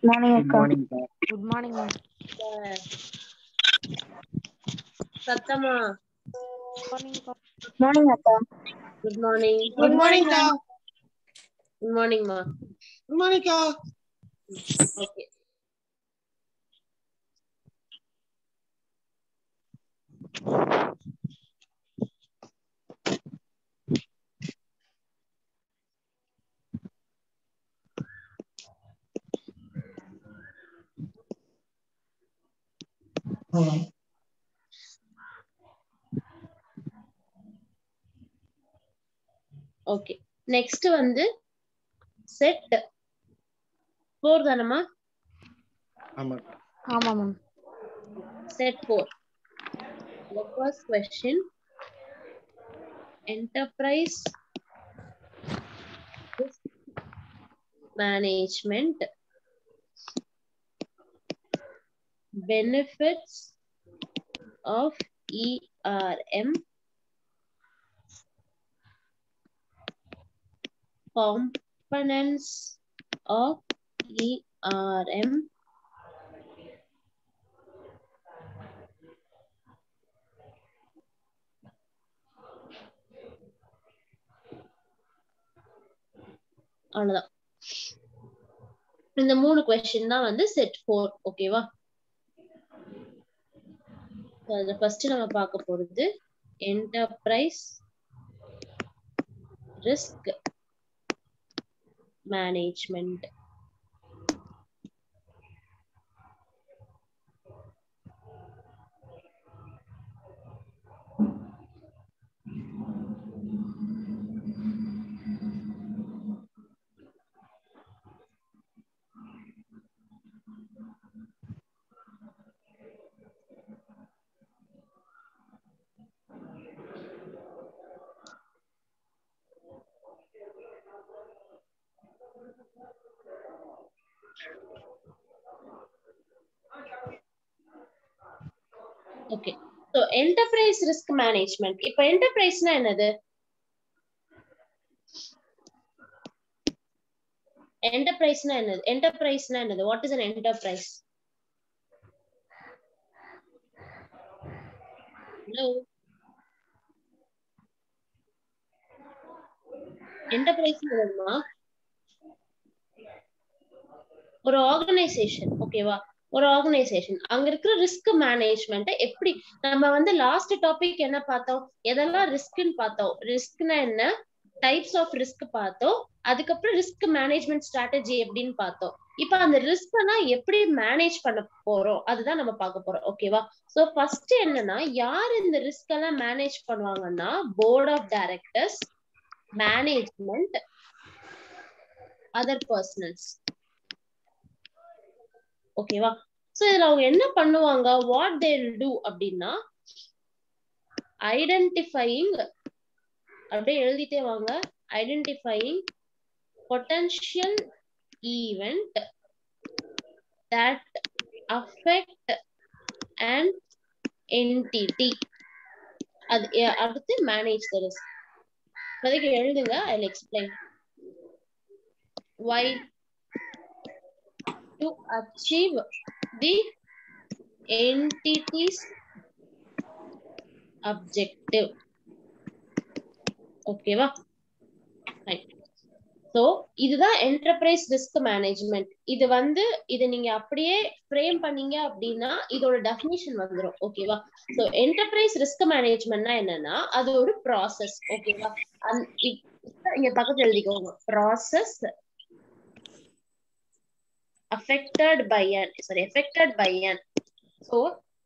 Morning, Good Akka. morning, sir. Good morning, ma'am. சத்தமா Morning, Akka. Good morning Good morning, ka. Good morning மா Good morning, ka. Okay okay next வந்து set 4 தானமா ஆமா. ஆமா ma'am. Set 4 the first question enterprise risk management benefits of ERM components of ERM அவ்வளவுதான். இந்த 3 question தான் வந்து set 4 ஓகேவா. அதுல ஃபர்ஸ்ட் நம்ம பார்க்க போறது enterprise risk management. Okay so enterprise risk management. இப்போ என்டர்பிரைஸ்னா என்னது? என்டர்பிரைஸ்னா என்னது? என்டர்பிரைஸ்னா என்னது? What is an enterprise? Hello, enterprise என்னதுமா? ஒரு ஆர்கனைசேஷன் ஓகேவா. ஒரு ஆர்கனைசேஷன் அங்க இருக்கிற ரிஸ்க் மேனேஜ்மெண்ட் எப்படி நம்ம வந்து லாஸ்ட் டாபிக் என்ன பார்த்தோம்? எதெல்லாம் ரிஸ்க்னு பார்த்தோம். ரிஸ்க்னா என்ன, டைப்ஸ் ஆஃப் ரிஸ்க் பார்த்தோம். அதுக்கப்புறம் ரிஸ்க் மேனேஜ்மெண்ட் ஸ்ட்ராட்டஜி எப்படின்னு பார்த்தோம். இப்ப அந்த ரிஸ்க்னா எப்படி மேனேஜ் பண்ண போறோம் அதுதான் நம்ம பார்க்க போறோம் ஓகேவா. சோ ஃபர்ஸ்ட் என்னன்னா, யார் இந்த ரிஸ்க் எல்லாம் மேனேஜ் பண்ணுவாங்கன்னா board of directors, management, other personnels ஓகேவா. சோ இதுல அவங்க என்ன பண்ணுவாங்க, வாட் தே வில் டு அப்படின்னா ஐடென்டிஃபையிங், அப்படியே எழுதிட்டே வாங்க, identifying potential event that affect an entity. அது அடுத்து manage the risk. அதுக்கு எழுதுங்க, I'll explain. Why? To achieve the entity's objective. ஓகேவா? சோ இதுதான் என்டர்பிரைஸ் ரிஸ்க் மேனேஜ்மெண்ட். இது வந்து இதை நீங்க அப்படியே ஃப்ரேம் பண்ணீங்க அப்படின்னா இதோட டெஃபினிஷன் வந்துரும் ஓகேவா. சோ என்டர்பிரைஸ் ரிஸ்க் மேனேஜ்மெண்ட்னா என்னன்னா அது ஒரு ப்ராசஸ் ஓகேவா. இங்க பக்கத்துல எழுதிக்கோங்க, process affected by an. So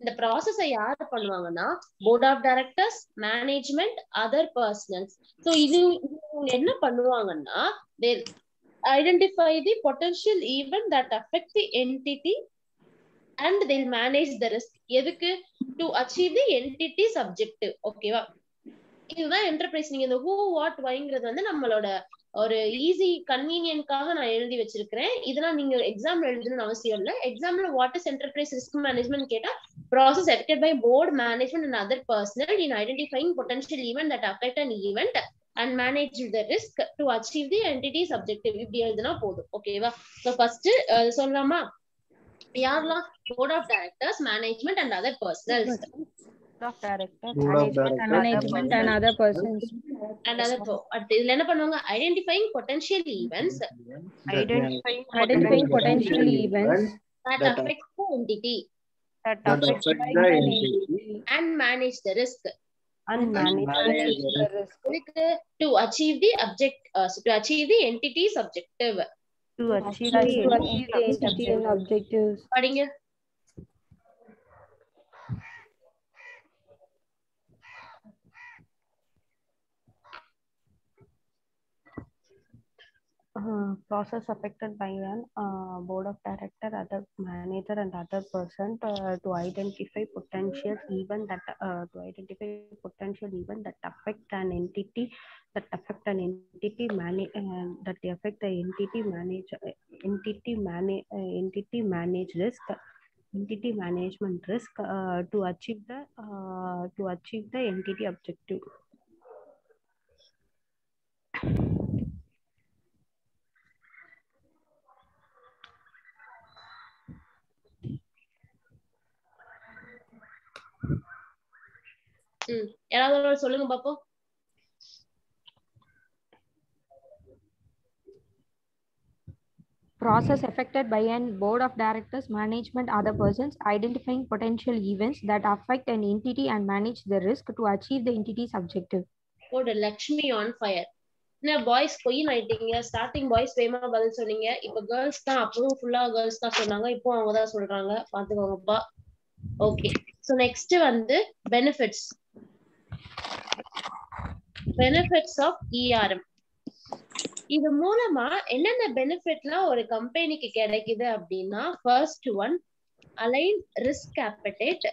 இந்த ப்ராசஸை யாரு பண்ணுவாங்கன்னா board of directors, management, other personnels. So இது என்ன பண்ணுவாங்கன்னா they identify the potential event that affect the entity and they'll manage the risk. எதுக்கு? to achieve the entity's objective ஓகேவா. இதுதான் என்டர்பிரைஸ். நீங்க இந்த who what whyங்கிறது வந்து நம்மளோட ஒரு ஈஸி கன்வீனியன்ட்காக நான் எழுதி வச்சிருக்கிறேன். இதெல்லாம் நீங்க எக்ஸாம்ல எழுதணும்னு அவசியம் இல்லை. எக்ஸாம்ல what is enterprise risk management கேட்டா process affected by board, management and other personnel in identifying potential event that affect an event and manage the risk to achieve the entity's objective. இப்படி எழுதுனா போதும். ஓகேவா? So first சொல்லலாமா? யாரெல்லாம்? board of directors, management and other personnel. of directors, management and other persons. And other இதுல என்ன பண்ணுவாங்க? identifying potential events identifying potential events that affect the entity that affect the entity and manage the risk and manage the risk to achieve the entity's objective. to achieve the entity's objectives. படிங்க. process affected by an board of director, other manager and other person to identify potential event that affect an entity that affect an entity that affect the entity manage risk entity management risk to achieve the entity objective. யாராவது சொல்லுங்க பாப்போம். Process affected by an board of directors, management, other persons, identifying potential events that affect an entity and manage the risk to achieve the entity's objective. Lakshmi on fire. Boys coin ஆயிட்டீங்க. Starting boys வேமா பதில் சொன்னீங்க. இப்ப girls தான், அப்பவும் ஃபுல்லா girls தான் சொன்னாங்க. இப்போ அவங்க தான் சொல்றாங்க. பாத்துக்கோங்கப்பா. ஓகே, சோ நெக்ஸ்ட் வந்து பெனிஃபிட்ஸ் ஆஃப் ERM. இது மூலமா என்னென்ன பெனிஃபிட்லாம் ஒரு கம்பெனிக்கு கிடைக்குது அப்படின்னா, first one align risk appetite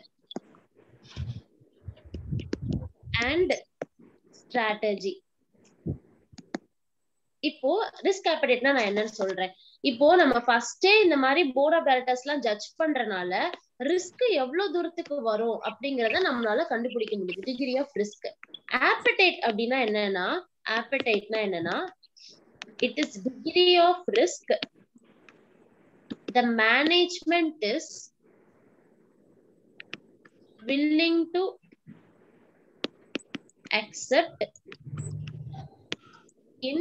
and strategy. இப்போ ரிஸ்க் appetiteனா நான் என்னன்னு சொல்றேன். இப்போ நம்ம ஃபர்ஸ்டே இந்த மாதிரி போர்ட் ஆஃப் டைரக்டர்ஸ் எல்லாம் ஜட்ஜ் பண்றனால ரிஸ்க் எவ்வளவு தூரத்துக்கு வரும் அப்படிங்கறத நம்மளால கண்டுபிடிக்க முடியுது. Degree of risk. appetite அப்படின்னா என்னன்னா, it is degree of risk the management is willing to accept in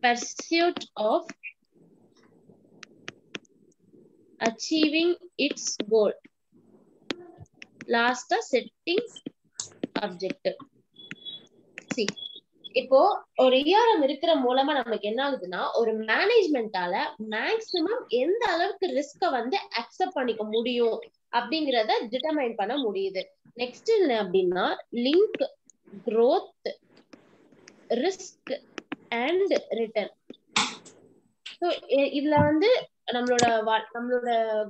pursuit of achieving its goal. Last, setting objective. See, இப்போ ஒரு ERM இருக்கிற மூலமா நமக்கு என்ன ஆகுதுன்னா, ஒரு மேனேஜ்மெண்டால மேக்சிமம் எந்த அளவுக்கு ரிஸ்க வந்து அக்செப்ட் பண்ணிக்க முடியும் அப்படிங்கறத டிட்டர்மைன் பண்ண முடியுது. நெக்ஸ்ட் என்ன அப்படின்னா, link growth, risk and return. So இதுல வந்து நம்மளோட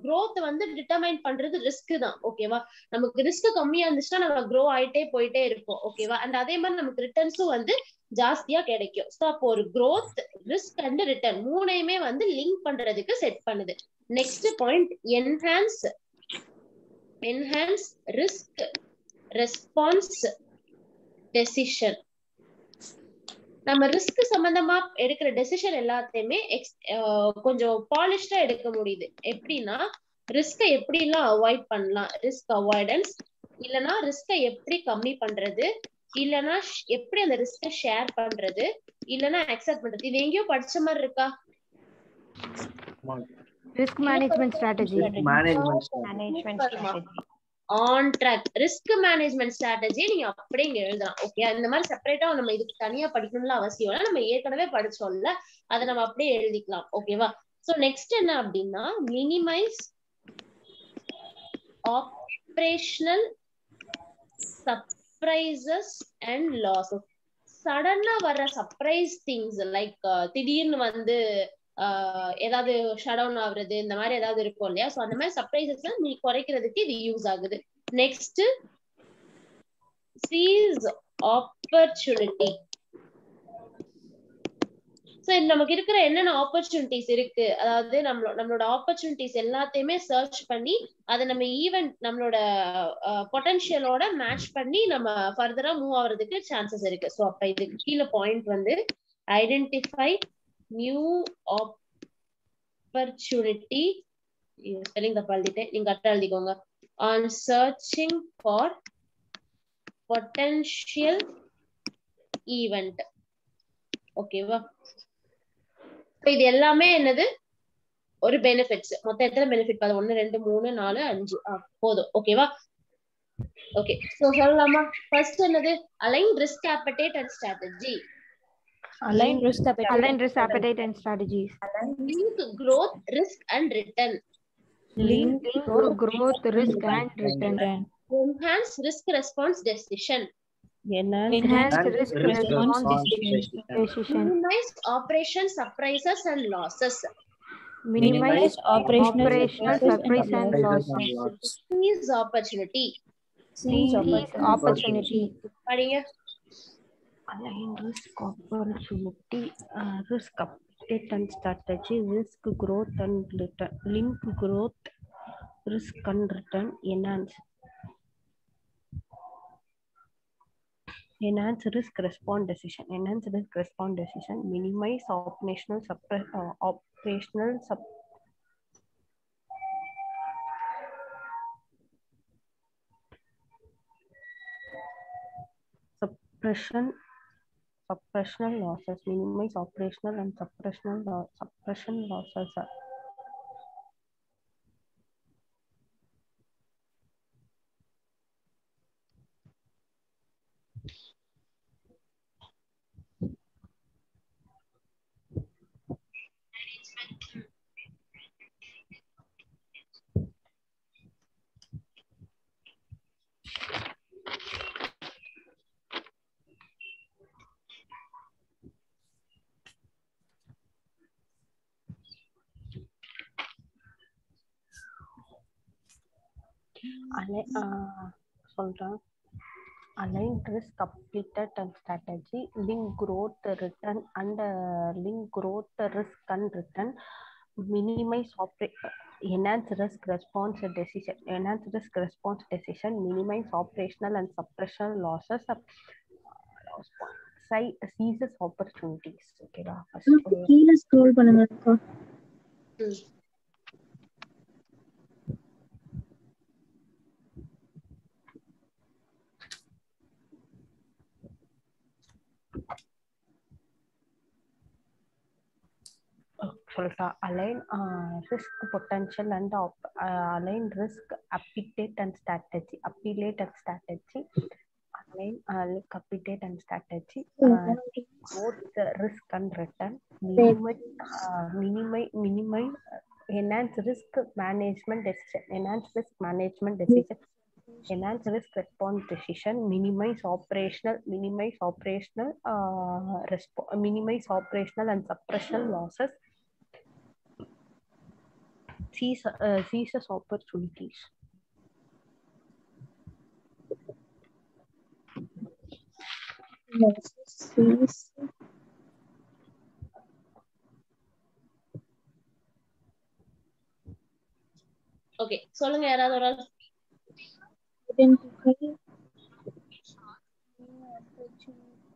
growth வந்து டிட்டர்மைன் பண்றது ரிஸ்க் தான். ஓகேவா? நமக்கு ரிஸ்க் கம்மியா இருந்துச்சுன்னா நம்ம க்ரோ ஆயிட்டே போயிட்டே இருப்போம். ஓகேவா? அண்ட் அதே மாதிரி நமக்கு ரிட்டர்ன்ஸும் வந்து ஜாஸ்தியா கிடைக்கும். ஸோ அப்போ ஒரு growth, ரிஸ்க் அண்ட் ரிட்டர்ன் மூணையுமே வந்து லிங்க் பண்றதுக்கு செட் பண்ணுது. Next point, enhance risk response decision. நம்ம ரிஸ்க் சம்பந்தமா எடுக்கிற டெசிஷன் எல்லாத்தையுமே கொஞ்சம் பாலிஷ்டா எடுக்க முடியுது. எப்படின்னா, ரிஸ்க எப்படி எல்லாம் அவாய்ட் பண்ணலாம், ரிஸ்க் அவாய்டன்ஸ், இல்லனா ரிஸ்க எப்படி கம்மி பண்றது, இல்லனா எப்படி அந்த ரிஸ்க ஷேர் பண்றது, இல்லனா அக்செப்ட் பண்றது. இது எங்கேயோ படிச்ச மாதிரி இருக்கா? Risk management strategy. On track risk management strategy நீங்க அப்படியே இங்க எழுதலாம். ஓகே, இந்த மாதிரி செப்பரேட்டா நம்ம இதுக்கு தனியா படிக்கணும்னு அவசியம் இல்லை. நம்ம ஏற்கனவே படிச்சோம்ல, அதை நம்ம அப்படியே எழுதிக்கலாம். ஓகேவா? சோ நெக்ஸ்ட் என்ன அப்படின்னா, minimise operational surprises and losses. சடனா வர்ற சர்ப்ரைஸ் திங்ஸ் லைக் திடீர்னு வந்து ஏதாவது ஷட் டவுன் ஆகுறது, இந்த மாதிரி ஏதாவது இருக்கும் இல்லையா? சோ அந்த மாதிரி சர்ப்ரைசஸ் நீ குறைக்கிறதுக்கு இது யூஸ் ஆகுது. Next, cheese opportunity. சோ நமக்கு இருக்கிற என்னென்ன ஆப்பர்ச்சுனிட்டிஸ் இருக்கு, அதாவது நம்மளோட ஆப்பர்ச்சுனிட்டிஸ் எல்லாத்தையுமே சர்ச் பண்ணி அதை நம்ம ஈவென்ட் நம்மளோட பொட்டன்ஷியலோட மேட்ச் பண்ணி நம்ம ஃபர்தரா மூவ் ஆகுறதுக்கு சான்சஸ் இருக்கு. சோ அப்ப இதுக்கு கீழே பாயிண்ட் வந்து ஐடென்டிஃபை நியூ ஆப்பர்ச்சுனிட்டி, ஸ்பெல்லிங் தப்பா எழுதிட்டேன், நீங்க கரெக்டா எழுதிக்கோங்க. On searching for potential event. ஓகேவா? இது எல்லாமே என்னது, ஒரு பெனிஃபிட்ஸ். மொத்தம் எத்தனை பெனிஃபிட் பாரு, 1 2 3 4 5 போதும். ஓகேவா? ஓகே, சோ சொல்லலாமா? ஃபர்ஸ்ட் என்னது, align risk appetite and strategy. Align risk appetite. Align risk appetite and strategies. Link growth, risk and return. Link Growth, risk and return. Enhance risk response decision. Enhance risk response decision. Minimize operation surprises and losses. Minimize operational surprise and losses. Seize opportunity. Seize opportunity. படிங்க. Align risk opportunity, risk appetite and strategy, risk growth and return, link growth, risk and return, enhance risk response decision, minimize operational suppression losses, minimize operational and suppression losses. சொல்றேன். Align risk appetite and strategy, link growth, return and link growth, risk and return, minimize enhance risk response decision, minimize operational and suppression losses, seizes opportunities. ஓகேடா, கீழ scroll பண்ணுங்க அக்கா. Align risk potential and align risk appetite and strategy, align appetite and strategy, both risk and return, minimize enhance risk management decision, enhance response decision, minimize operational and suppression losses, seizes opportunities. Okay, சொல்லுங்க யாராவது ஒரு ஆள்.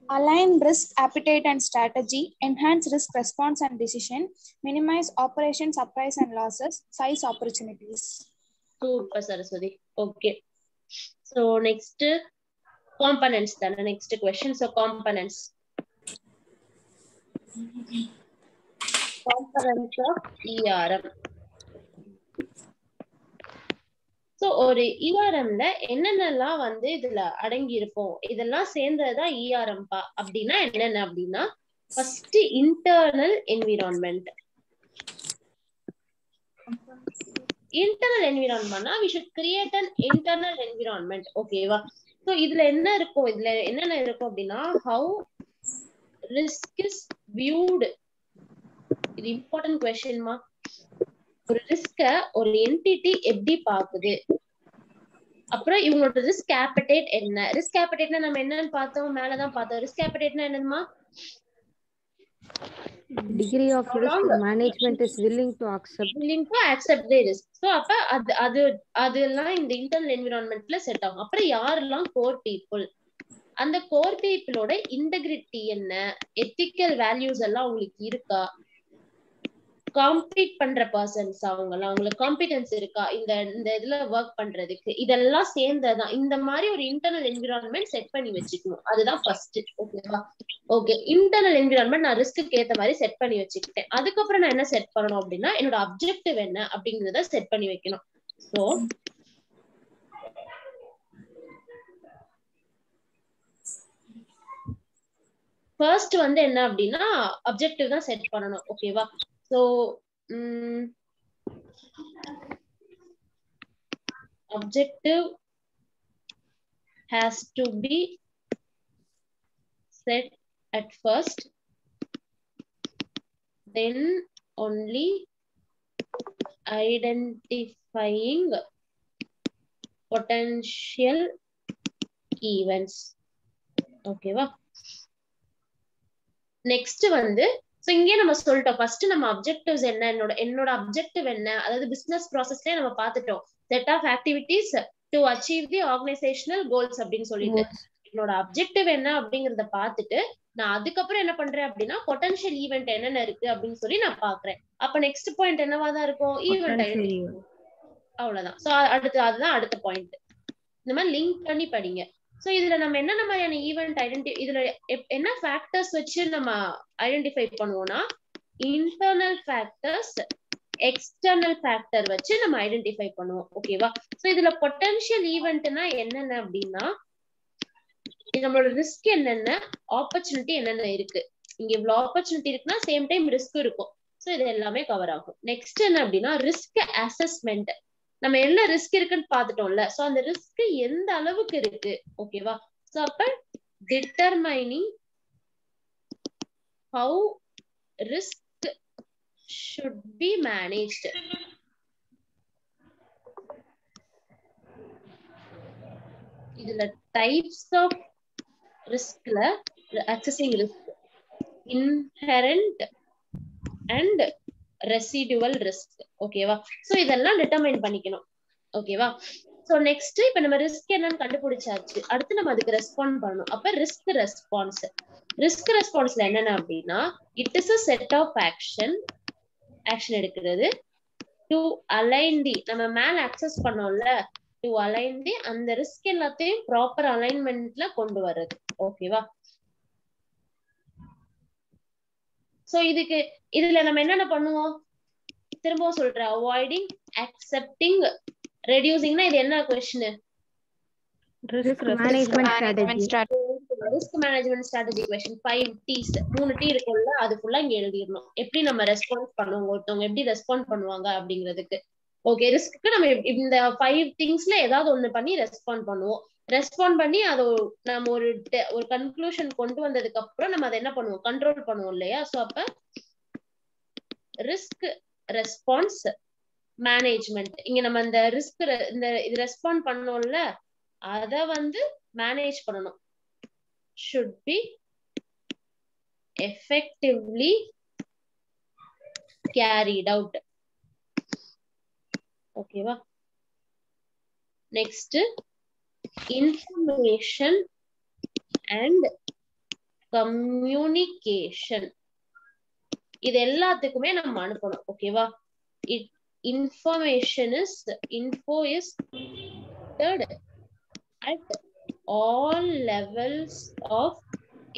Align risk appetite and strategy, enhance risk response and decision, minimize operation surprise and losses, size opportunities. Super Saraswati. Okay, so next components then. Next question, so components of ERM. So ஒரு ERMல என்னென்னலாம் வந்து இதுல அடங்கி இருக்கும், இதெல்லாம் சேர்ந்ததுதான் ERM அப்படின்னா என்னென்ன அப்படின்னா, ஃபர்ஸ்ட் இன்டர்னல் என்விரான்மெண்ட். இன்டர்னல் என்விரான்மெண்ட்னா we should create an internal environment. ஓகேவா? சோ இதுல என்ன இருக்கும், இதுல என்னென்ன இருக்கும் அப்படின்னா, how risk is viewed. இது இம்பார்ட்டன்ட் क्वेश्चनமா. ஒரு ரிஸ்க ஒரு என்டிட்டி எப்படி பாக்குது, அப்புறம் இவங்களோட ரிஸ்க் ஆப்படைட் என்ன. ரிஸ்க் ஆப்படைட்னா நம்ம என்னன்னு பார்த்தோம், மேலதான் பார்த்தோம். ரிஸ்க் ஆப்படைட்னா என்னதுமா? Degree of risk management is willing to accept. willing to accept the risk. So அப்ப அதெல்லாம் இந்த இன்டர்னல் என்விரான்மெண்ட்ல செட் ஆகும். அப்புறம் யாரெல்லாம் கோர் பீப்புள், அந்த கோர் பீப்புளோட இன்டெகிரிட்டி என்ன, எத்திக்கல் வேல்யூஸ் எல்லாம் உங்களுக்கு இருக்கா, காம்பீட் பண்ற பர்சன்ஸ் அவங்களுக்கு காம்பிடன்ஸ் இருக்கா இந்த இதுல ஒர்க் பண்றதுக்கு, இதெல்லாம் சேர்ந்ததான் இந்த மாதிரி ஒரு இன்டர்னல் என்விரான்மெண்ட் செட் பண்ணி வச்சுக்கணும். அதுதான் ஃபர்ஸ்ட். ஓகேவா? ஓகே, இன்டர்னல் என்விரான்மெண்ட் நான் ரிஸ்க்கு ஏத்த மாதிரி செட் பண்ணி வச்சுக்கிட்டேன். அதுக்கப்புறம் நான் என்ன செட் பண்ணணும் அப்படின்னா என்னோட அப்ஜெக்டிவ் என்ன அப்படிங்கறத செட் பண்ணி வைக்கணும். ஸோ ஃபர்ஸ்ட் என்ன அப்படின்னா அப்ஜெக்டிவ் தான் செட் பண்ணணும். ஓகேவா? So objective has to be set at first, then only identifying potential events. Okay va? Next so இங்கே நம்ம சொல்லிட்டோம் ஃபர்ஸ்ட் நம்ம அப்ஜெக்டிவ்ஸ் என்ன, என்னோட அப்ஜெக்டிவ் என்ன, அதாவது பிசினஸ் ப்ராசஸ்லயே நம்ம பார்த்துட்டோம் set of activities to achieve the organisational goals அப்படின்னு சொல்லிட்டு என்னோட அப்ஜெக்டிவ் என்ன அப்படிங்கறத பார்த்துட்டு நான் அதுக்கப்புறம் என்ன பண்றேன் அப்படின்னா பொட்டன்ஷியல் ஈவென்ட் என்னென்ன இருக்கு அப்படின்னு சொல்லி நான் பாக்குறேன். அப்ப நெக்ஸ்ட் பாயிண்ட் என்னவாதான் இருக்கும்? Event identify. அவ்வளவுதான். சோ அதுதான் அடுத்த பாயிண்ட். இந்த மாதிரி லிங்க் பண்ணி படிங்க. சோ இதுல நம்ம என்னென்ன மாதிரியான ஈவென்ட் இதுல என்ன ஃபேக்டர்ஸ் வச்சு நம்ம ஐடென்டிஃபை பண்ணுவோம்னா இன்டர்னல் ஃபேக்டர்ஸ், எக்ஸ்டர்னல் ஃபேக்டர் வச்சு நம்ம ஐடென்டிஃபை பண்ணுவோம். ஓகேவா? சோ இதுல பொட்டன்ஷியல் ஈவென்ட்னா என்னென்ன அப்படின்னா நம்மளோட ரிஸ்க் என்னென்ன, ஆப்பர்ச்சுனிட்டி என்னென்ன இருக்கு. இங்க இவ்வளவு ஆப்பர்ச்சுனிட்டி இருக்குன்னா சேம் டைம் ரிஸ்க் இருக்கும். சோ இது எல்லாமே கவர் ஆகும். நெக்ஸ்ட் என்ன அப்படின்னா ரிஸ்க் அசஸ்மெண்ட். நம்ம என்ன ரிஸ்க் இருக்குன்னு பாத்துட்டோம்ல, சோ அந்த ரிஸ்க் எந்த அளவுக்கு இருக்கு. ஓகேவா? சோ அப்ப determining how risk should be managed. இதுல டைப்ஸ் ஆஃப் ரிஸ்க்ல அக்சஸிங் risk, inherent and residual risk. ஓகேவா? சோ இதெல்லாம் டிட்டர்மைன் பண்ணிக்கணும். ஓகேவா? சோ நெக்ஸ்ட் இப்ப நம்ம ரிஸ்க் என்னன்னு கண்டுபிடிச்சாச்சு. அடுத்து நம்ம அதுக்கு ரெஸ்பாண்ட் பண்ணணும். அப்ப ரிஸ்க் ரெஸ்பான்ஸ்ல என்னென்ன அப்படின்னா it is a set of action எடுக்கிறது டு அலைன் தி, நம்ம மேல அக்சஸ் பண்ணோம்ல, டு அலைன் தி அந்த ரிஸ்க் எல்லாத்தையும் ப்ராப்பர் அலைன்மெண்ட்ல கொண்டு வர்றது. ஓகேவா? சோ இதுல நம்ம என்னென்ன பண்ணுவோம் திரும்பவும் சொல்றேன். அவாய்டிங், அக்செப்டிங், ரெடியூசிங்னா இது என்ன question? Risk management strategy. Risk management strategy question. 5 T's, 3 T இருக்கும்ல, அது ஃபுல்லா இங்க எழுதிடணும். எப்படி நம்ம ரெஸ்பான்ஸ் பண்ணுவோம், ஒருத்தவங்க எப்படி ரெஸ்பாண்ட் பண்ணுவாங்க அப்படிங்கிறதுக்கு. ஓகே, ரிஸ்க்கு நம்ம இந்த 5 திங்ஸ்ல ஏதாவது ஒண்ணு பண்ணி ரெஸ்பாண்ட் பண்ணுவோம். ரெஸ்பாண்ட் பண்ணி அதை நம்ம ஒரு கன்க்ளூஷன் கொண்டு வந்ததுக்கு அப்புறம் நம்ம அதை என்ன பண்ணுவோம், கண்ட்ரோல் பண்ணுவோம் இல்லையா? சோ அப்ப ரிஸ்க் ரெஸ்பான்ஸ் மேனேஜ்மெண்ட், இங்க நம்ம இந்த ரிஸ்க் இது ரெஸ்பாண்ட் பண்ணோம்ல, அத மேனேஜ் பண்ணணும். should be effectively carried out. ஓகேவா? Next information and communication. இது எல்லாத்துக்குமே நம்ம அனுப்பணும். ஓகேவா? info is third at all levels of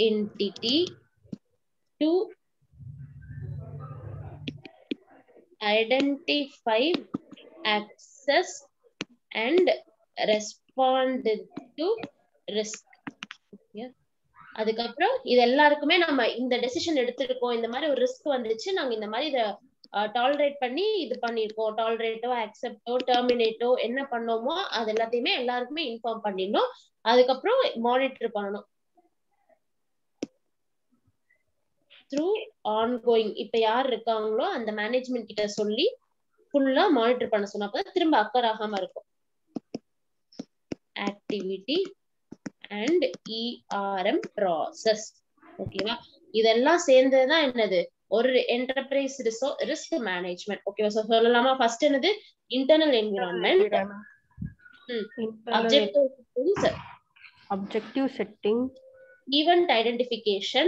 entity to identify, access and respond to risk. அதுக்கப்புறம் இது எல்லாருக்குமே நம்ம இந்த டெசிஷன் எடுத்திருக்கோம், இந்த மாதிரி ஒரு ரிஸ்க் வந்துச்சு, நாங்க இந்த மாதிரி இதை டாலரேட் பண்ணி இது பண்ணிருக்கோம், டாலரேட்டோ அக்செப்டோ டெர்மினேட்டோ என்ன பண்ணோமோ அது எல்லாத்தையுமே எல்லாருக்குமே இன்ஃபார்ம் பண்ணிடணும். அதுக்கப்புறம் மானிட்டர் பண்ணணும் த்ரூ ஆன்கோயிங். இப்ப யார் இருக்காங்களோ அந்த மேனேஜ்மெண்ட் கிட்ட சொல்லி ஃபுல்லா மானிட்டர் பண்ண சொன்னா அப்பதான் திரும்ப அக்கர் ஆகாம இருக்கும். Activity and ERM process. ஓகேவா? இதெல்லாம் சேர்ந்ததுதான் என்னது ஒரு என்டர்பிரைஸ் ரிஸ்க் மேனேஜ்மெண்ட். ஓகேவா? சோ சொல்லலாமா? ஃபர்ஸ்ட் என்னது? Internal environment, objective setting, event identification,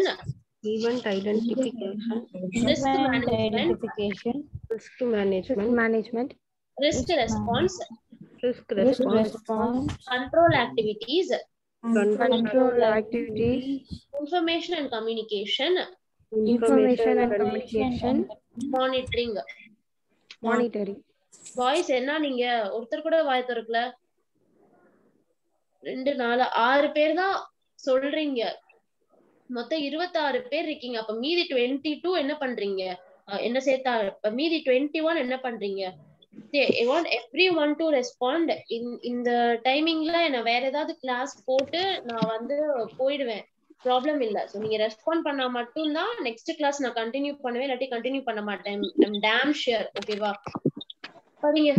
risk management, risk response, response, control activities, control activities, information and communication, monitoring. monitoring. Voice என்ன? நீங்க ஒருத்தர் கூட வாய் திறக்கல. 2 4 6 பேர் தான் சொல்றீங்க. மொத்தம் 26 பேர் இருக்கீங்க. அப்ப மீதி 22 என்ன பண்றீங்க? என்ன சேர்த்தா மீதி 21 என்ன பண்றீங்க? I want everyone to respond. இந்த டைமிங்ல நான் வேற ஏதாவது கிளாஸ் போட்டு நான் வந்து போயிடுவேன். ப்ராப்ளம் இல்ல. சோ நீங்க ரெஸ்பாண்ட் பண்ணா மட்டும் தான் நெக்ஸ்ட் கிளாஸ் நான் கண்டினியூ பண்ணுவேன், இல்லாட்டி கண்டினியூ பண்ண மாட்டேன். I'm dam sure. ஓகேவா? சரிங்க.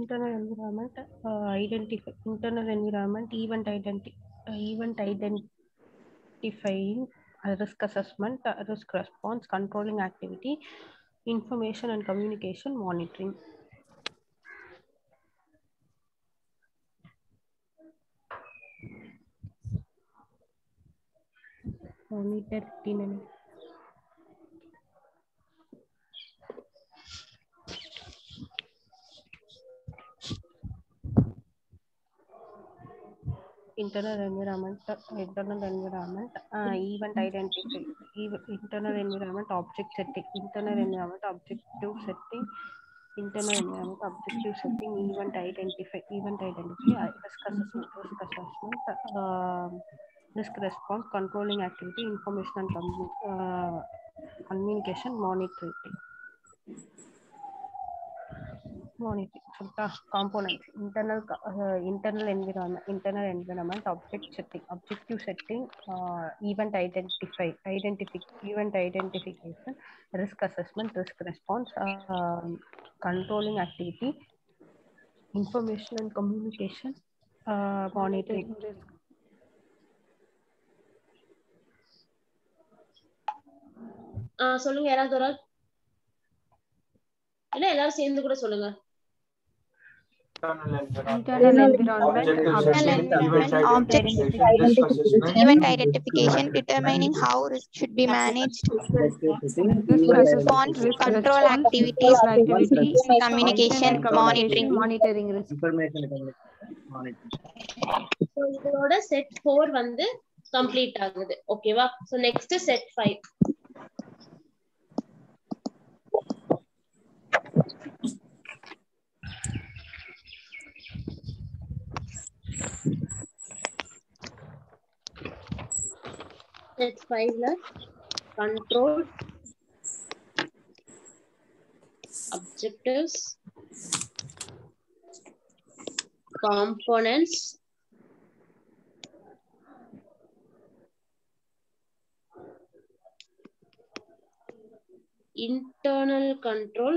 internal environment, identify internal environment, event identifying, risk assessment, risk response, controlling activity, information and communication, monitoring. Monitor internal environment, event identify, internal environment, object setting, internal environment, objective setting, internal environment, objective setting, event identify, risk assessment, risk response, controlling activity, information and communication, monitoring. Components, internal environment, object setting, objective setting, event identification, risk assessment, risk response, controlling activity, information and communication, monitoring. சொல்லுங்க. யாராவது ஒரு ஆள் இல்ல, எல்லாரும் சேர்ந்து கூட சொல்லுங்க. Internal environment, event identification, determining how risk should be managed, response, control activities, communication, monitoring risk. So இதோட செட் 4 வந்து கம்ப்ளீட் ஆகுது. ஓகேவா? So next set 5. Set 5 ல control, objectives, components, internal control,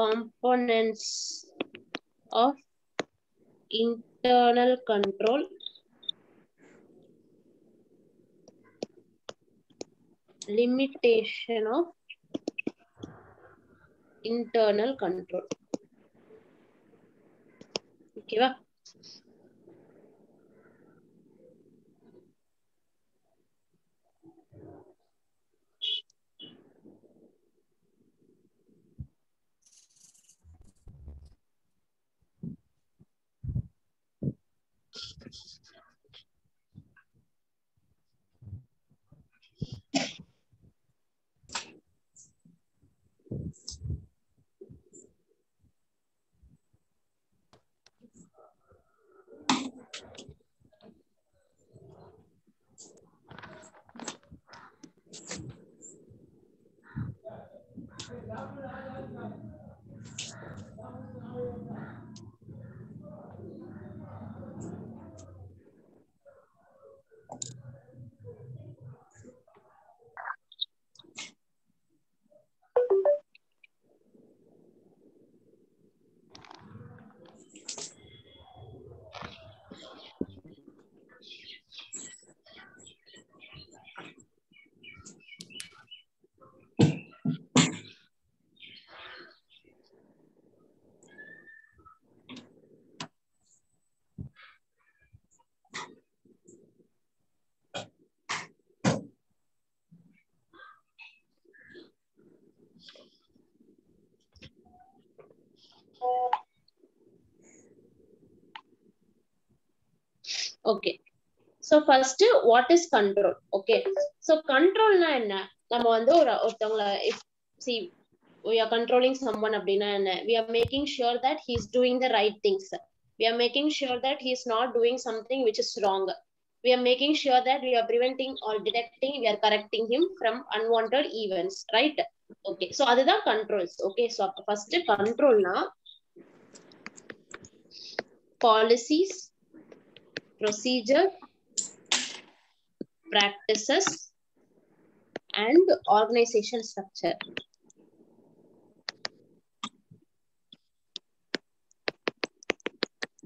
components of internal control, limitation of internal control. ஓகேவா? Okay. So first, what is control? Okay. So control na enna? நம்ம வந்து ஒருத்தவங்கள see we are controlling someone அப்படின்னா என்ன? We are making sure that he is doing the right things. We are making sure that he is not doing something which is wrong. We are making sure that we are preventing or detecting, we are correcting him from unwanted events, right? Okay. So அதுதான் controls. Okay. So first control na policies, procedure, practices, and organization structure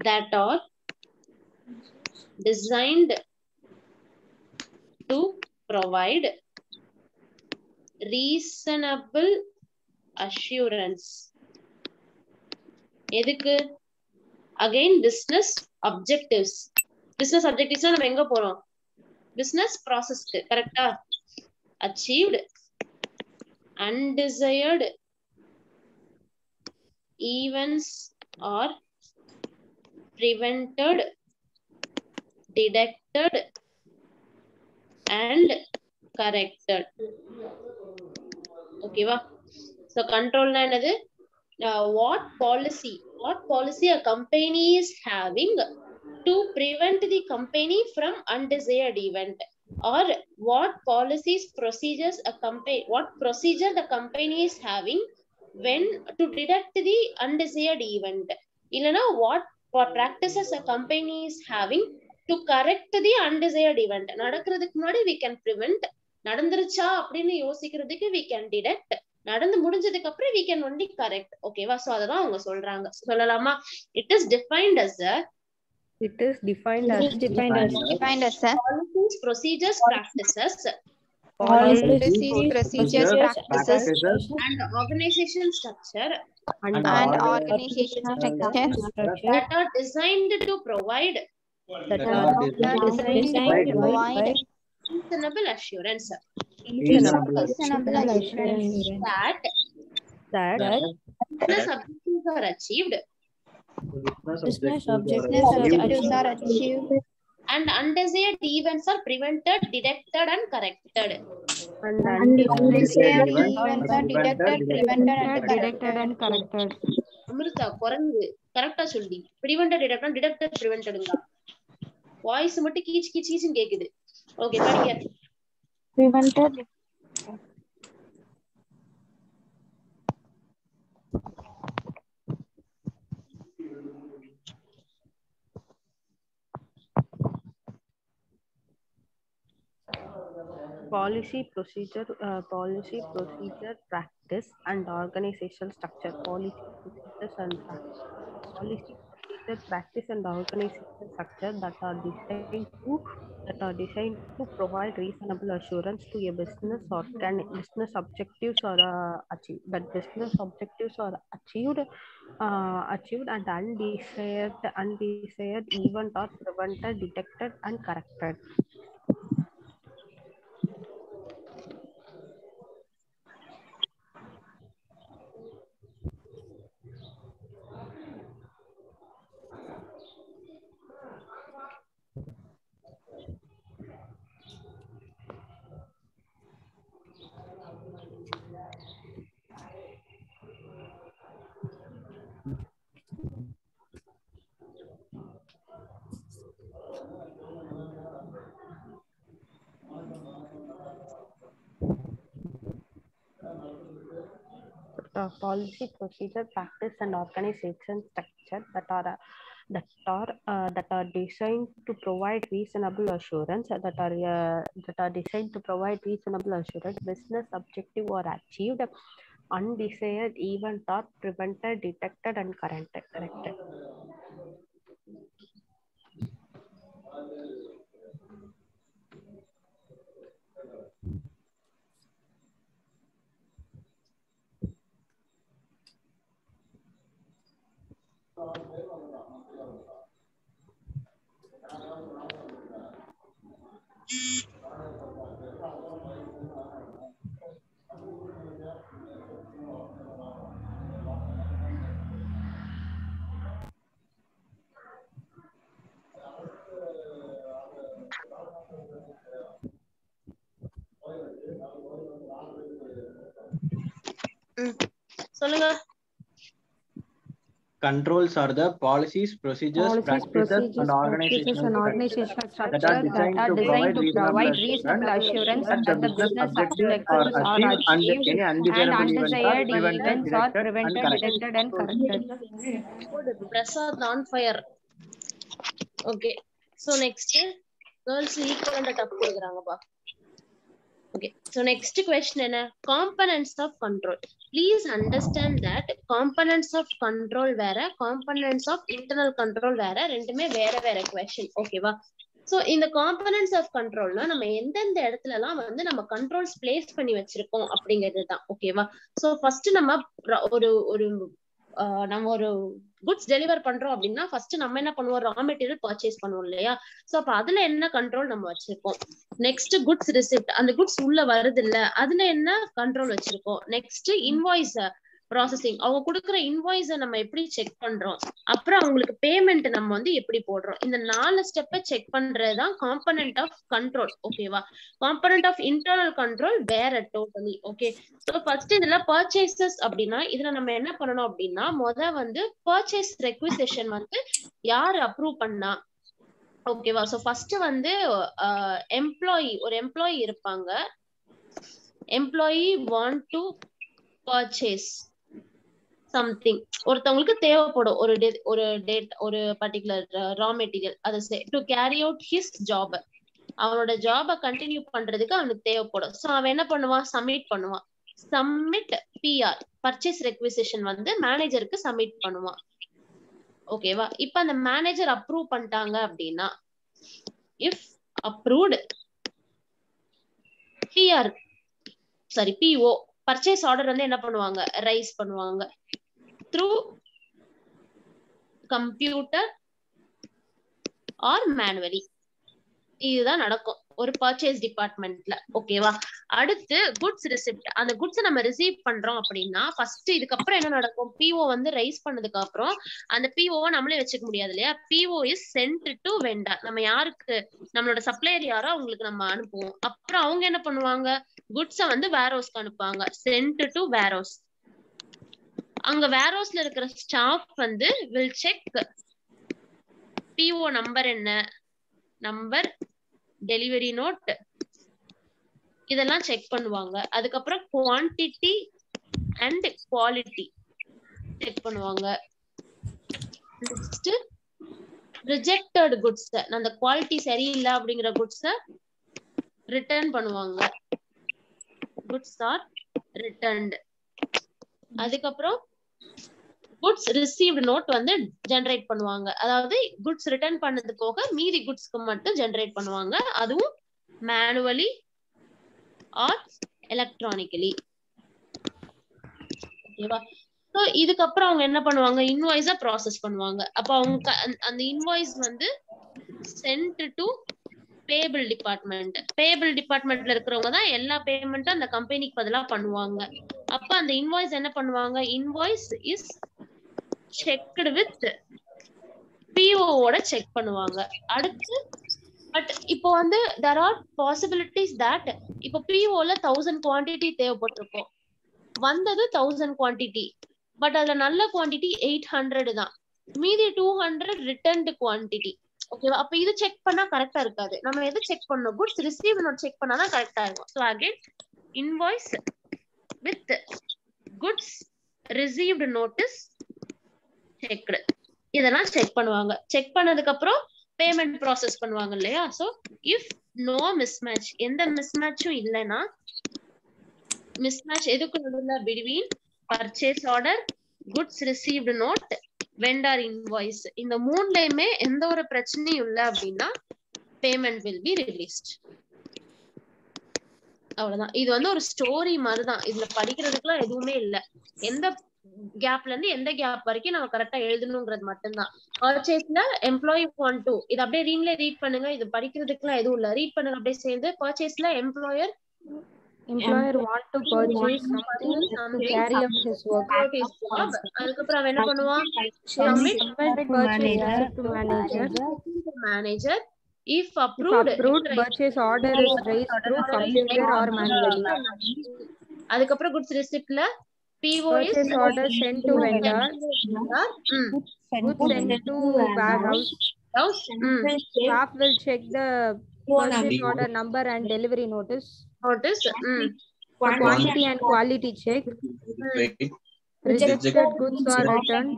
that are designed to provide reasonable assurance. எதுக்கு? Again, business objectives. Business objectives நம்ம எங்க போறோம்? Business process க்கு, கரெக்டா? Achieved undesired events are prevented, detected, and corrected. Okay va? So control na enadhu? What policy a company is having to prevent the company from undesired event, or what policies, procedures what procedure the company is having when to detect the undesired event, illana what practices a company is having to correct the undesired event. நடக்கிறதுக்கு முன்னாடி we can prevent, நடந்துருச்சா அப்படின்னு யோசிக்கிறதுக்கு we can detect, நடந்து முடிஞ்சதுக்கு அப்புறம் we can only correct. ஓகேவா? So அததான் அவங்க சொல்றாங்க. சொல்லலாமா? It is defined as policies, procedures, practices, and organization structure that are designed to provide reasonable assurance that business objectives are achieved and undesired events are prevented, detected, and corrected. Amrita குரங்கு கரெக்டா சொல்லி prevented, detected, preventedங்க. Voice மட்டும் கீச் கீச் கீச்னு கேக்குது. Okay படிங்க. Prevented. Policy, procedure, practice, and organizational structure. Policy, practice, and organizational structure that are designed to provide reasonable assurance to a business or business objectives are achieved. That business objectives are achieved and undesired event are prevented, detected, and corrected. Policy, procedure, practice, and organization structure that are designed to provide reasonable assurance. Business objective or achieved, undesired event are prevented, detected, and corrected. சொல்லுங்க. Controls are the policies, procedures, practices, and organizational structures that are designed to provide reasonable assurance that the business objectives are achieved and any undesirable events are prevented and corrected. Prasad on fire. Okay. So next, girls equivalent tough கொடுக்குறாங்கப்பா. Okay. So next question என்ன? Components of control. Please understand that components of control வேற, components of internal control வேற, ரெண்டுமே வேற வேற question. ஓகேவா? So இந்த components of controlனா நம்ம எந்தெந்த இடத்துல எல்லாம் வந்து நம்ம controls place பண்ணி வச்சிருக்கோம் அப்படிங்கிறது தான். ஓகேவா? So first நம்ம ஒரு குட்ஸ் டெலிவர் பண்றோம் அப்படின்னா ஃபர்ஸ்ட் நம்ம என்ன பண்ணுவோம், ரா மெட்டீரியல் பர்ச்சேஸ் பண்ணுவோம் இல்லையா? சோ அப்ப அதுல என்ன கண்ட்ரோல் நம்ம வச்சிருக்கோம். நெக்ஸ்ட் குட்ஸ் ரிசிப்ட், அந்த குட்ஸ் உள்ள வருது இல்ல, அதுல என்ன கண்ட்ரோல் வச்சிருக்கோம். நெக்ஸ்ட் இன்வாய்ஸ் ப்ராசஸிங், அவங்க கொடுக்குற இன்வாய்ஸை நம்ம எப்படி செக் பண்றோம், அப்புறம் அவங்களுக்கு பேமெண்ட் நம்ம வந்து எப்படி போடுறோம். இந்த 4 ஸ்டெப்பை செக் பண்றதுதான் காம்பனன்ட் ஆஃப் கண்ட்ரோல். ஓகேவா? காம்பனன்ட் ஆஃப் இன்டர்னல் கண்ட்ரோல் வேற டோட்டலி. ஓகே. ஸோ ஃபர்ஸ்ட் இதுல பர்ச்சேசஸ் அப்படின்னா இதுல நம்ம என்ன பண்ணணும் அப்படின்னா வந்து பர்ச்சேஸ் ரெக்விசிஷன் வந்து யார் அப்ரூவ் பண்ணா. ஓகேவா? ஸோ ஃபர்ஸ்ட் வந்து ஒரு எம்ப்ளாயி இருப்பாங்க. Employee want to purchase something, ஒருத்தவங்களுக்கு தேவைப்படும் ஒரு பர்டிகுலர் ரா மெட்டீரியல், அது to carry out his job, அவனோட ஜாபை கண்டினியூ பண்றதுக்கு அவனுக்கு தேவைப்படும். ஸோ அவன் என்ன பண்ணுவான், சப்மிட் பண்ணுவான். சப்மிட் பிஆர், பர்ச்சேஸ் ரெக்விசிஷன் வந்து மேனேஜருக்கு சப்மிட் பண்ணுவான். ஓகேவா? இப்ப அந்த மேனேஜர் அப்ரூவ் பண்ணிட்டாங்க அப்படின்னா, if approved PO purchase order வந்து என்ன பண்ணுவாங்க, ரைஸ் பண்ணுவாங்க த்ரூ கம்ப்யூட்டர் ஆர் மேனுவலி. இதுதான் நடக்கும் ஒரு பர்ச்சேஸ் டிபார்ட்மெண்ட்ல. ஓகேவா? அடுத்து குட்ஸ் ரிசிப்ட், அந்த குட்ஸ் நம்ம ரிசீவ் பண்றோம் அப்படின்னா ஃபர்ஸ்ட் இதுக்கப்புறம் என்ன நடக்கும், பிஓ வந்து ரைஸ் பண்ணதுக்கு அப்புறம் அந்த பிஓவை நம்மளே வச்சுக்க முடியாது இல்லையா? PO is sent to vendor, நம்ம யாருக்கு, நம்மளோட சப்ளையர் யாரோ அவங்களுக்கு நம்ம அனுப்புவோம். அப்புறம் அவங்க என்ன பண்ணுவாங்க, குட்ஸை வந்து வேர்ஹவுஸ்க்கு அனுப்புவாங்க, சென்ட் டு வேர்ஹவுஸ். அங்க வேர்ஹவுஸ்ல இருக்கிற ஸ்டாஃப் வந்து வில் செக் பிஓ நம்பர் என்ன, நம்பர், டெலிவரி நோட், இதெல்லாம் செக் பண்ணுவாங்க. அதுக்கப்புறம் குவான்டிட்டி அண்ட் குவாலிட்டி செக் பண்ணுவாங்க. நெக்ஸ்ட் ரிஜெக்டட் குட்ஸ், அந்த குவாலிட்டி சரியில்லை அப்படிங்கிற குட்ஸ ரிட்டர்ன் பண்ணுவாங்க. Goods are returned. அதுக்கப்புறம் குட்ஸ் ரிசீவ்டு நோட் வந்து ஜெனரேட் பண்ணுவாங்க. அதாவது குட்ஸ் ரிட்டர்ன் பண்ணது போக மீதி குட்ஸ்க்கு மட்டும் ஜெனரேட் பண்ணுவாங்க. அதுவும் மேனுவலி ஆர் எலக்ட்ரானிக்கலி. ஓகேவா? ஸோ இதுக்கப்புறம் அவங்க என்ன பண்ணுவாங்க, இன்வாய்ஸா ப்ராசஸ் பண்ணுவாங்க. அப்போ அவங்க அந்த இன்வாய்ஸ் வந்து sent to payable department. Payable டிபார்ட்மெண்ட்ல இருக்கிறவங்க தான் எல்லா பேமெண்ட்டும் அந்த கம்பெனிக்கு பதிலா பண்ணுவாங்க. அப்ப அந்த இன்வாய்ஸ் என்ன பண்ணுவாங்க, இன்வாய்ஸ் இஸ் செக்டு வித் பிஓவோட செக் பண்ணுவாங்க. அடுத்து பட் இப்போ வந்து there are possibilities that இப்போ பிஓல 1000 குவான்டிட்டி தேவைப்பட்டிருக்கும், வந்தது 1000 குவான்டிட்டி, பட் அதுல நல்ல குவான்டிட்டி 800 தான், மீதி 200 ரிட்டர்ன்டு குவான்டிட்டி. ஓகேவா? அப்ப இது செக் பண்ணா கரெக்டா இருக்காது. நம்ம எது செக் பண்ணணும், குட்ஸ் ரிசீவ் நோட் செக் பண்ணாதான் கரெக்டா இருக்கும். So again invoice with goods received notice checked, இதெல்லாம் செக் பண்ணுவாங்க. செக் பண்ணதுக்கு அப்புறம் பேமெண்ட் ப்ராசஸ் பண்ணுவாங்க இல்லையா? ஸோ இஃப் நோ மிஸ்மேட்ச், எந்த மிஸ்மேட்சும் இல்லைன்னா, மிஸ்மேட்ச் எதுக்கு நடுவில், between purchase order, goods received note, vendor invoice, இந்த மூணுலயுமே எந்த ஒரு பிரச்சனையும் இல்லை அப்படின்னா பேமெண்ட் வில் பி ரிலீஸ்ட். அவ்வளவுதான். இது வந்து ஒரு ஸ்டோரி மாதிரிதான், இதுல படிக்கிறதுக்குலாம் எதுவுமே இல்லை. எந்த கேப்ல இருந்து எந்த கேப் வரைக்கும் நம்ம கரெக்டா எழுதணுங்கிறது மட்டும்தான். பர்ச்சேஸ்ல எம்ப்ளாயி வாண்ட் டு, இது அப்படியே நீங்களே ரீட் பண்ணுங்க, இது படிக்கிறதுக்குலாம் எதுவும் இல்ல, ரீட் பண்ணுங்க அப்படியே சேர்ந்து. பர்ச்சேஸ்ல employer want to purchase something to carry out his work. அதுக்கப்புறம் அவன் என்ன பண்ணுவான், Submit purchase to manager. If approved, purchase order is raised through computer or manually. அதுக்கப்புறம் goods ரிசிப்ட்ல PO is Purchase order sent to vendor. Goods sent to warehouse. Staff will check the purchase order number and delivery notice. Notice. For quantity and quality check. Rejected goods are returned.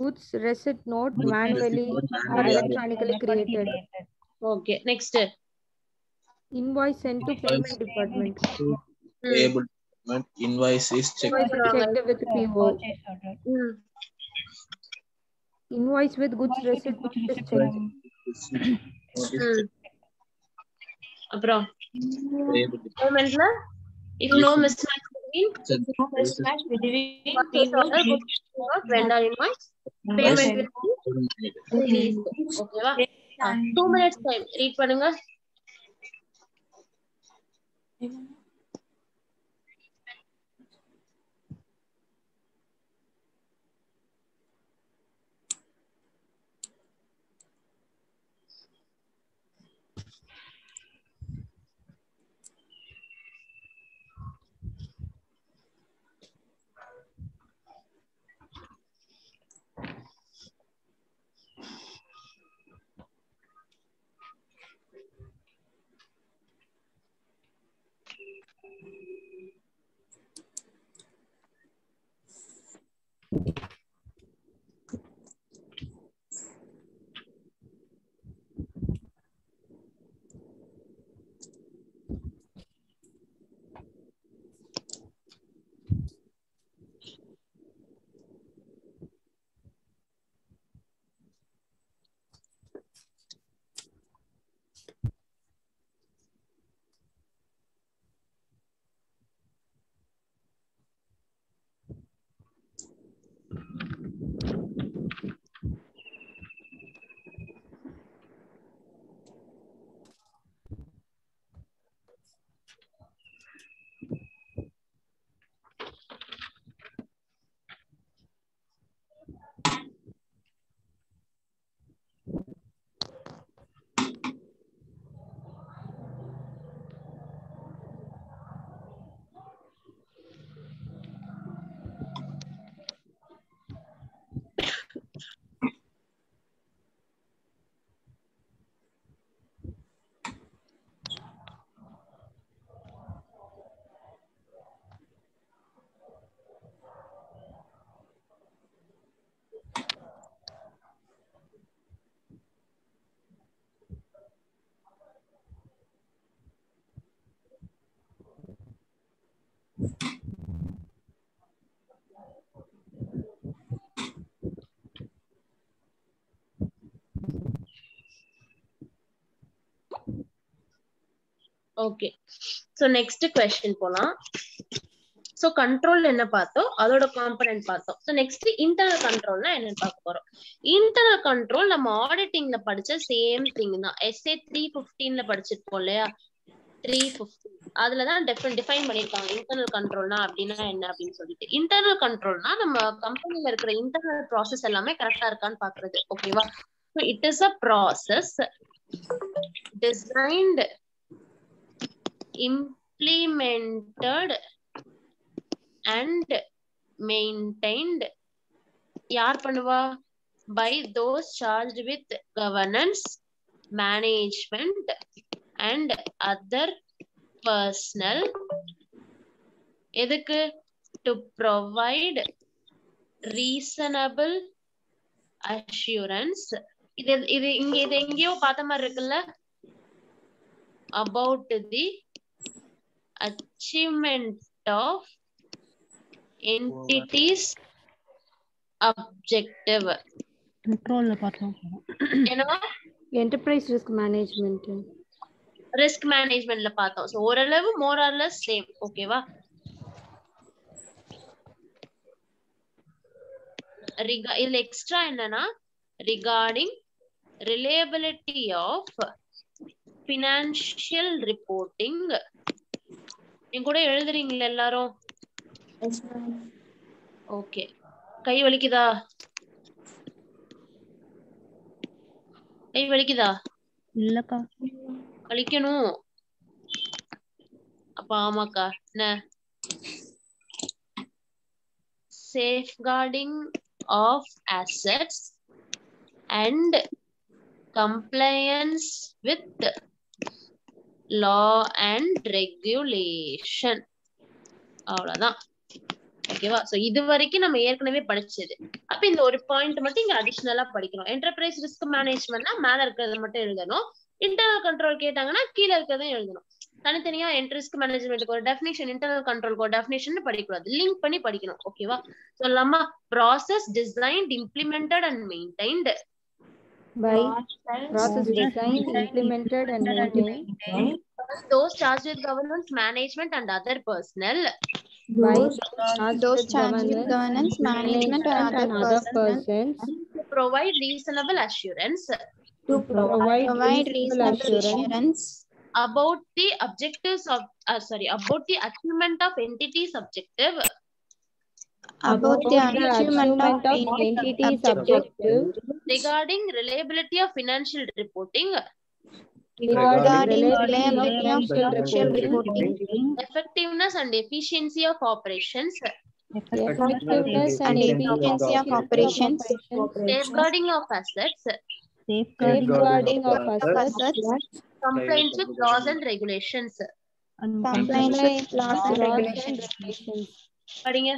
Goods receipt note manually or electronically created. Okay. Next. Invoice sent to payment department. Payable department. Invoice is checked. Checked with PO. Invoice with goods receipt is checked. அப்புறம் பேமெண்ட்ல if no mismatch between vendor invoice payment will be released. ஓகேவா 2 minutes time read பண்ணுங்க. Okay so next question போலாம். So control என்ன பார்த்தோம், அதோட component பார்த்தோம். So next internal கண்ட்ரோல்னா என்னன்னு பார்க்க போறோம். இன்டர்னல் கண்ட்ரோல் நம்ம ஆடிட்டிங்ல படிச்ச சேம் திங் தான். SA 315ல படிச்சிருப்போம் இல்லையா, 315 அதுலதான் டிஃபைன் பண்ணிருக்காங்க இன்டர்னல் கண்ட்ரோல்னா அப்படின்னா என்ன அப்படின்னு சொல்லிட்டு. இன்டர்னல் கண்ட்ரோல்னா நம்ம கம்பெனில இருக்கிற இன்டர்னல் ப்ராசஸ் எல்லாமே கரெக்டா இருக்கான்னு பாக்குறது. ஓகேவா? So it is a process designed, implemented and maintained யார் பண்ணுவா? by those charged with governance, management and other personnel. எதுக்கு? to provide reasonable assurance. இது இங்க இது எங்கேயோ பார்த்த மாதிரி இருக்குல்ல, about the achievement of entities objective. கண்ட்ரோல்ல பார்த்தோம். என்னவா? Enterprise risk management. ரிஸ்க் மேனேஜ்மெண்ட்ல பார்த்தோம். சோ ஓரளவு மோர் ஆர் லெஸ் சேம். ஓகேவா? இதுல எக்ஸ்ட்ரா என்னன்னா regarding reliability of financial reporting. என் கூட எழுதுறீங்களா எல்லாரும்? ஓகே. கை வலிக்குதா? கை வலிக்குதா? இல்லக்கா. வலிக்கணும். அப்ப ஆமாக்கா. என்ன safeguarding of assets and compliance with law and regulation. அவ்வளவுதான். ஓகேவா? சோ இது வரைக்கும் நம்ம ஏற்கனவே படிச்சது. அப்ப இந்த ஒரு பாயிண்ட் மட்டும் இங்க அடிஷனலா படிக்கணும். என்டர்பிரைஸ் ரிஸ்க் மேனேஜ்மெண்ட்னா மேல இருக்கிறத மட்டும் எழுதணும். இன்டர்னல் கண்ட்ரோல் கேட்டாங்கன்னா கீழே இருக்கிறதையும் எழுதணும். தனித்தனியா ரிஸ்க் மேனேஜ்மெண்ட்டுக்கு ஒரு டெஃபினிஷன், இன்டர்னல் கண்ட்ரோலுக்கு ஒரு டெஃபினிஷன் படிக்கக்கூடாது. லிங்க் பண்ணி படிக்கணும். ஓகேவா? சொல்லலாமா? Process designed, implemented and maintained by process designed, implemented and maintained those charged with governance, management and other personnel by those charged with governance, management and other persons to provide reasonable assurance to provide reasonable assurance about the objectives of about the achievement of entities objective about the achievement of entities objective regarding reliability of financial reporting, regarding reliability of financial reporting, effectiveness and efficiency of operations, effectiveness and efficiency of operations, safeguarding of assets, safeguarding of assets, compliance with laws and regulations. compliance with laws and regulations. படிங்க.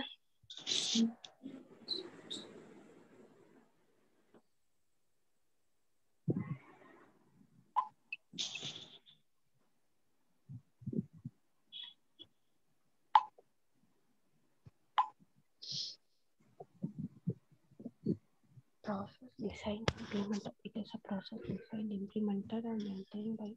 Process designed, implemented. It is a process designed, implemented and maintained by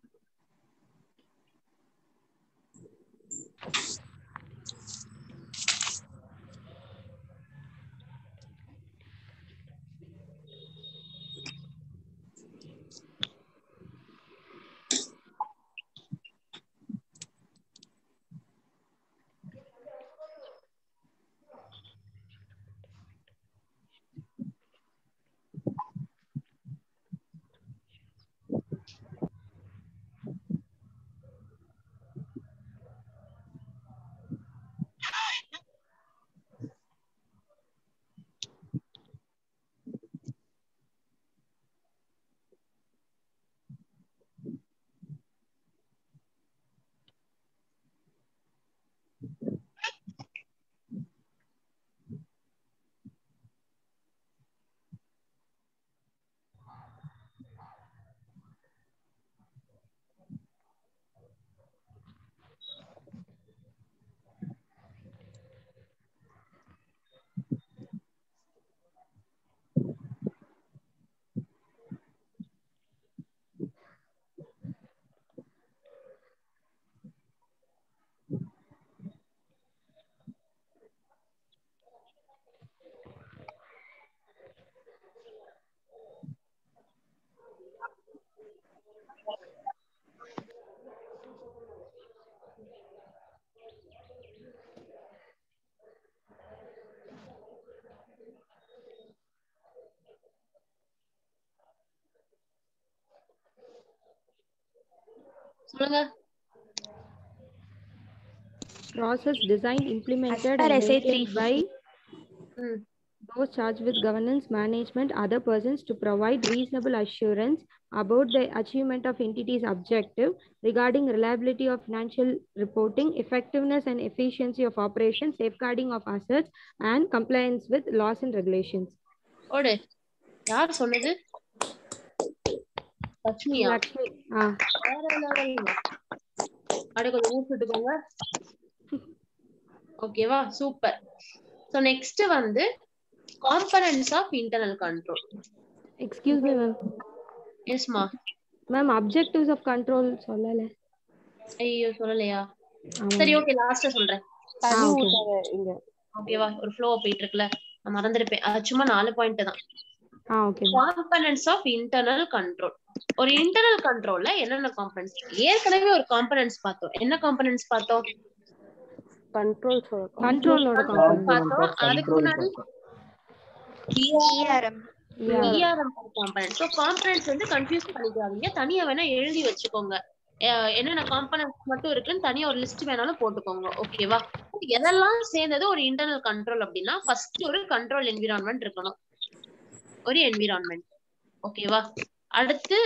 சொல்லுங்க. process designed, implemented and maintained by those charged with governance, management, other persons to provide reasonable assurance about the achievement of entities objective regarding reliability of financial reporting, effectiveness and efficiency of operations, safeguarding of assets and compliance with laws and regulations. ஓடு. யார் சொன்னது? லட்சுமியா? Lakshmi. அப்படியே கொஞ்சம் ஊசிட்டுக்கோங்க. ஓகேவா? Super. So next வந்து components of internal control. Excuse me, ma'am. Yes ma. Ma'am, objectives of control சொல்லல. ஐயோ சொல்லலையா? சரி ஓகே லாஸ்டா சொல்றேன். இங்க ஓகேவா? ஒரு ஃப்ளோ போயிட்டு இருக்குல. நான் மறந்துருப்பேன். அது சும்மா 4 பாயிண்ட் தான். Okay. Components of internal control. ஒரு இன்டர்னல் கண்ட்ரோல்ல என்னென்ன காம்பனன்ட்ஸ்? ஏற்கனவே ஒரு காம்பனன்ட்ஸ் பார்த்தோம். என்ன காம்பனன்ட்ஸ் பார்த்தோம்? கண்ட்ரோலோட பார்த்தோம். அதுக்கு முன்னாடி ERM காம்பனன்ட். சோ காம்பனன்ட்ஸ் வந்து கன்ஃபியூஸ் பண்ணிக்காதீங்க. தனியா வேணா எழுதி வச்சுக்கோங்க. என்னென்ன காம்பனன்ட்ஸ் மட்டும் இருக்குன்னு தனியா ஒரு லிஸ்ட் வேணாலும் போட்டுக்கோங்க. ஓகேவா? எதெல்லாம் சேர்ந்தது ஒரு இன்டர்னல் கண்ட்ரோல் அப்படின்னா ஃபர்ஸ்ட் ஒரு கண்ட்ரோல் என்விரான்மெண்ட் இருக்கணும், ஒரு என்விரான்மெண்ட். ஓகேவா? அடுத்து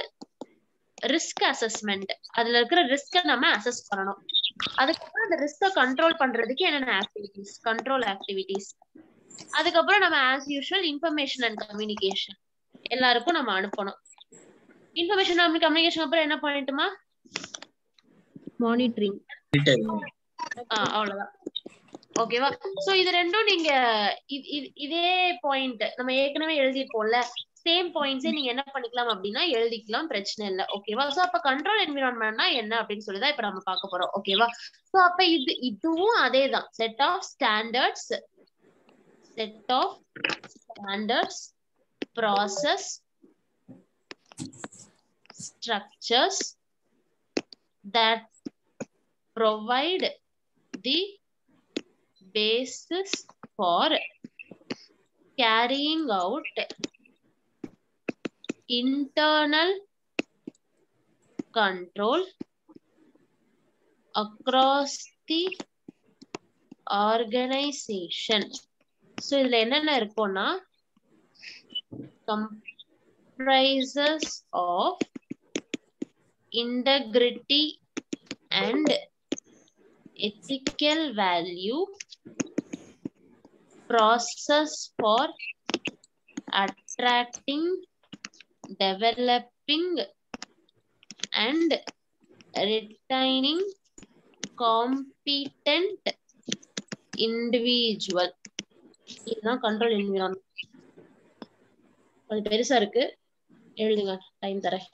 ரிஸ்க் அசஸ்மெண்ட், அதுல இருக்கிற ரிஸ்க நம்ம அசஸ் பண்ணணும். அதுக்கப்புறம் அந்த ரிஸ்க கண்ட்ரோல் பண்றதுக்கு என்னென்ன ஆக்டிவிட்டிஸ், கண்ட்ரோல் ஆக்டிவிட்டிஸ். அதுக்கப்புறம் நம்ம as usual information and communication எல்லாருக்கும் நம்ம அனுப்பணும். இன்ஃபர்மேஷன் அண்ட் கம்யூனிகேஷன் அப்புறம் என்ன பண்ணிட்டுமா? மானிட்டரிங். அவ்வளவுதான். ஓகேவா? சோ இது ரெண்டும் நீங்க இதே பாயிண்ட் நம்ம ஏற்கனவே எழுதிருப்போம்ல, சேம் பாயிண்ட்ஸே நீங்க என்ன பண்ணிக்கலாம் அப்படின்னா எழுதிக்கலாம், பிரச்சனை இல்லை. ஓகேவா? சோ அப்ப கண்ட்ரோல் என்விரான்மெண்ட்னா என்ன அப்படின்னு சொல்லிதான் இப்ப நம்ம பார்க்க போறோம். ஓகேவா? சோ அப்ப இதுவும் அதேதான். Set of standards, process, structures that provide the basis for carrying out internal control across the organization. So இதுல என்னென்ன இருக்கும்னா comprises of integrity and ethical value, process for attracting, developing and retaining competent individual. இதுதான் control environment. அது பெருசா இருக்கு, எழுதுங்க, time தரேன்.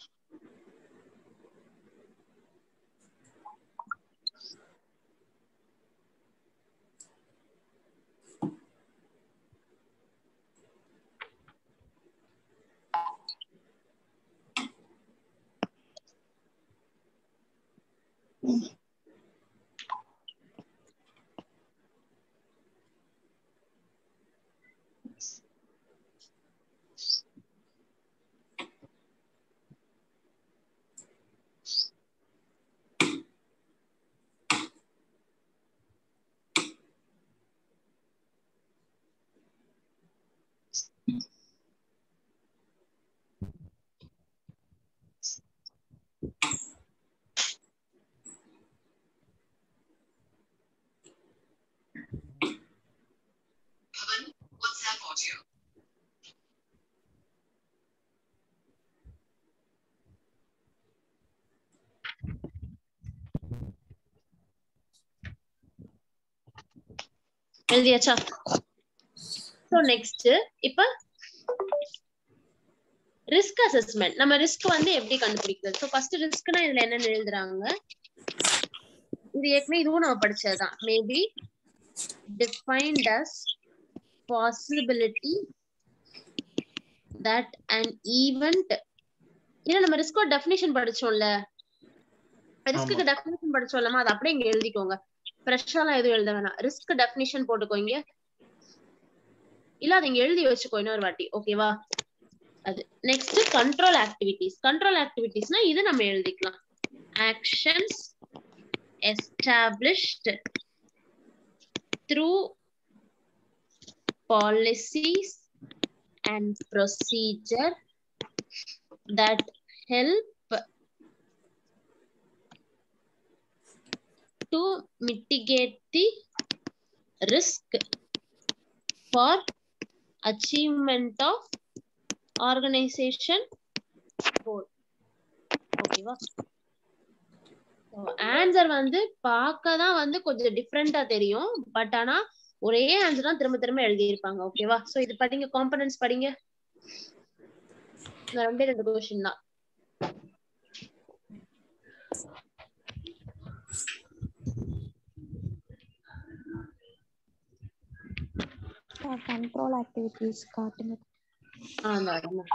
எழுதியாச்சா? So next இப்ப ரிஸ்க் அசஸ்மெண்ட். நம்ம ரிஸ்க் வந்து எப்படி கண்டுபிடிக்கிறது? சோ ஃபர்ஸ்ட் ரிஸ்க்னா இதுல என்னன்னு எழுதுறாங்க. இது ஏற்கனவே இதுவும் நம்ம படிச்சதுதான். Maybe defined as possibility that an event. ஏன்னா நம்ம ரிஸ்கோட டெஃபினிஷன் படிச்சோம்ல, ரிஸ்க்கு டெஃபினிஷன் படிச்சோம்லமா, அது அப்படியே இங்க எழுதிக்கோங்க. ஃப்ரெஷ்ஷாலாம் எதுவும் எழுத வேணாம், ரிஸ்க் டெஃபினிஷன் போட்டுக்கோங்க. இல்ல அதை இங்க எழுதி வச்சுக்கோ இன்னொரு வாட்டி. ஓகேவா? அது நெக்ஸ்ட் கண்ட்ரோல் ஆக்டிவிட்டிஸ். கண்ட்ரோல் ஆக்டிவிட்டிஸ்னா இது நம்ம எழுதிக்கலாம். Actions established through policies and procedure that help to mitigate the risk for achievement of organization goal. ஓகேவா? ஆன்சர் வந்து பார்க்கதான் வந்து கொஞ்சம் டிஃப்ரெண்டா தெரியும், பட் ஆனா ஒரே ஆன்சர் தான் திரும்ப திரும்ப எழுதி இருப்பாங்க. ஓகேவா? சோ இது படிங்க, காம்பனன்ட்ஸ் படிங்க. ரெண்டு क्वेश्चन தான். control activities காட்டுங்க. ஆமா.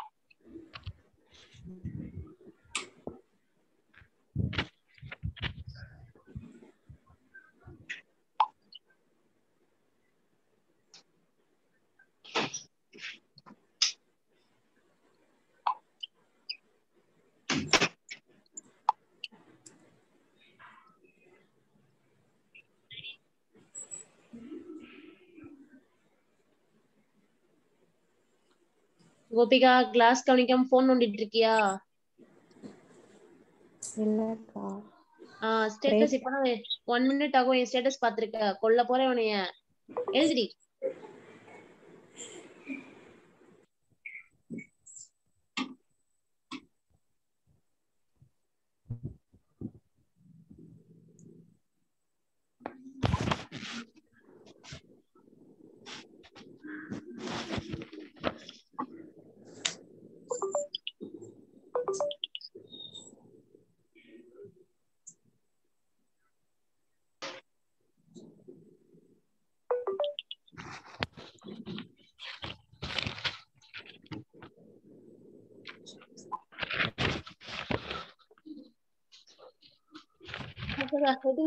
கோபிகா கிளாஸ் கவனிக்காம போன் நோண்டிட்டு இருக்கியா? இல்லக்கா. ஸ்டேட்டஸ் இப்ப 1 minute ஆகும். என் ஸ்டேட்டஸ் பாத்துருக்க. கொல்ல போறேன் உன்னைய. எழுதிடி.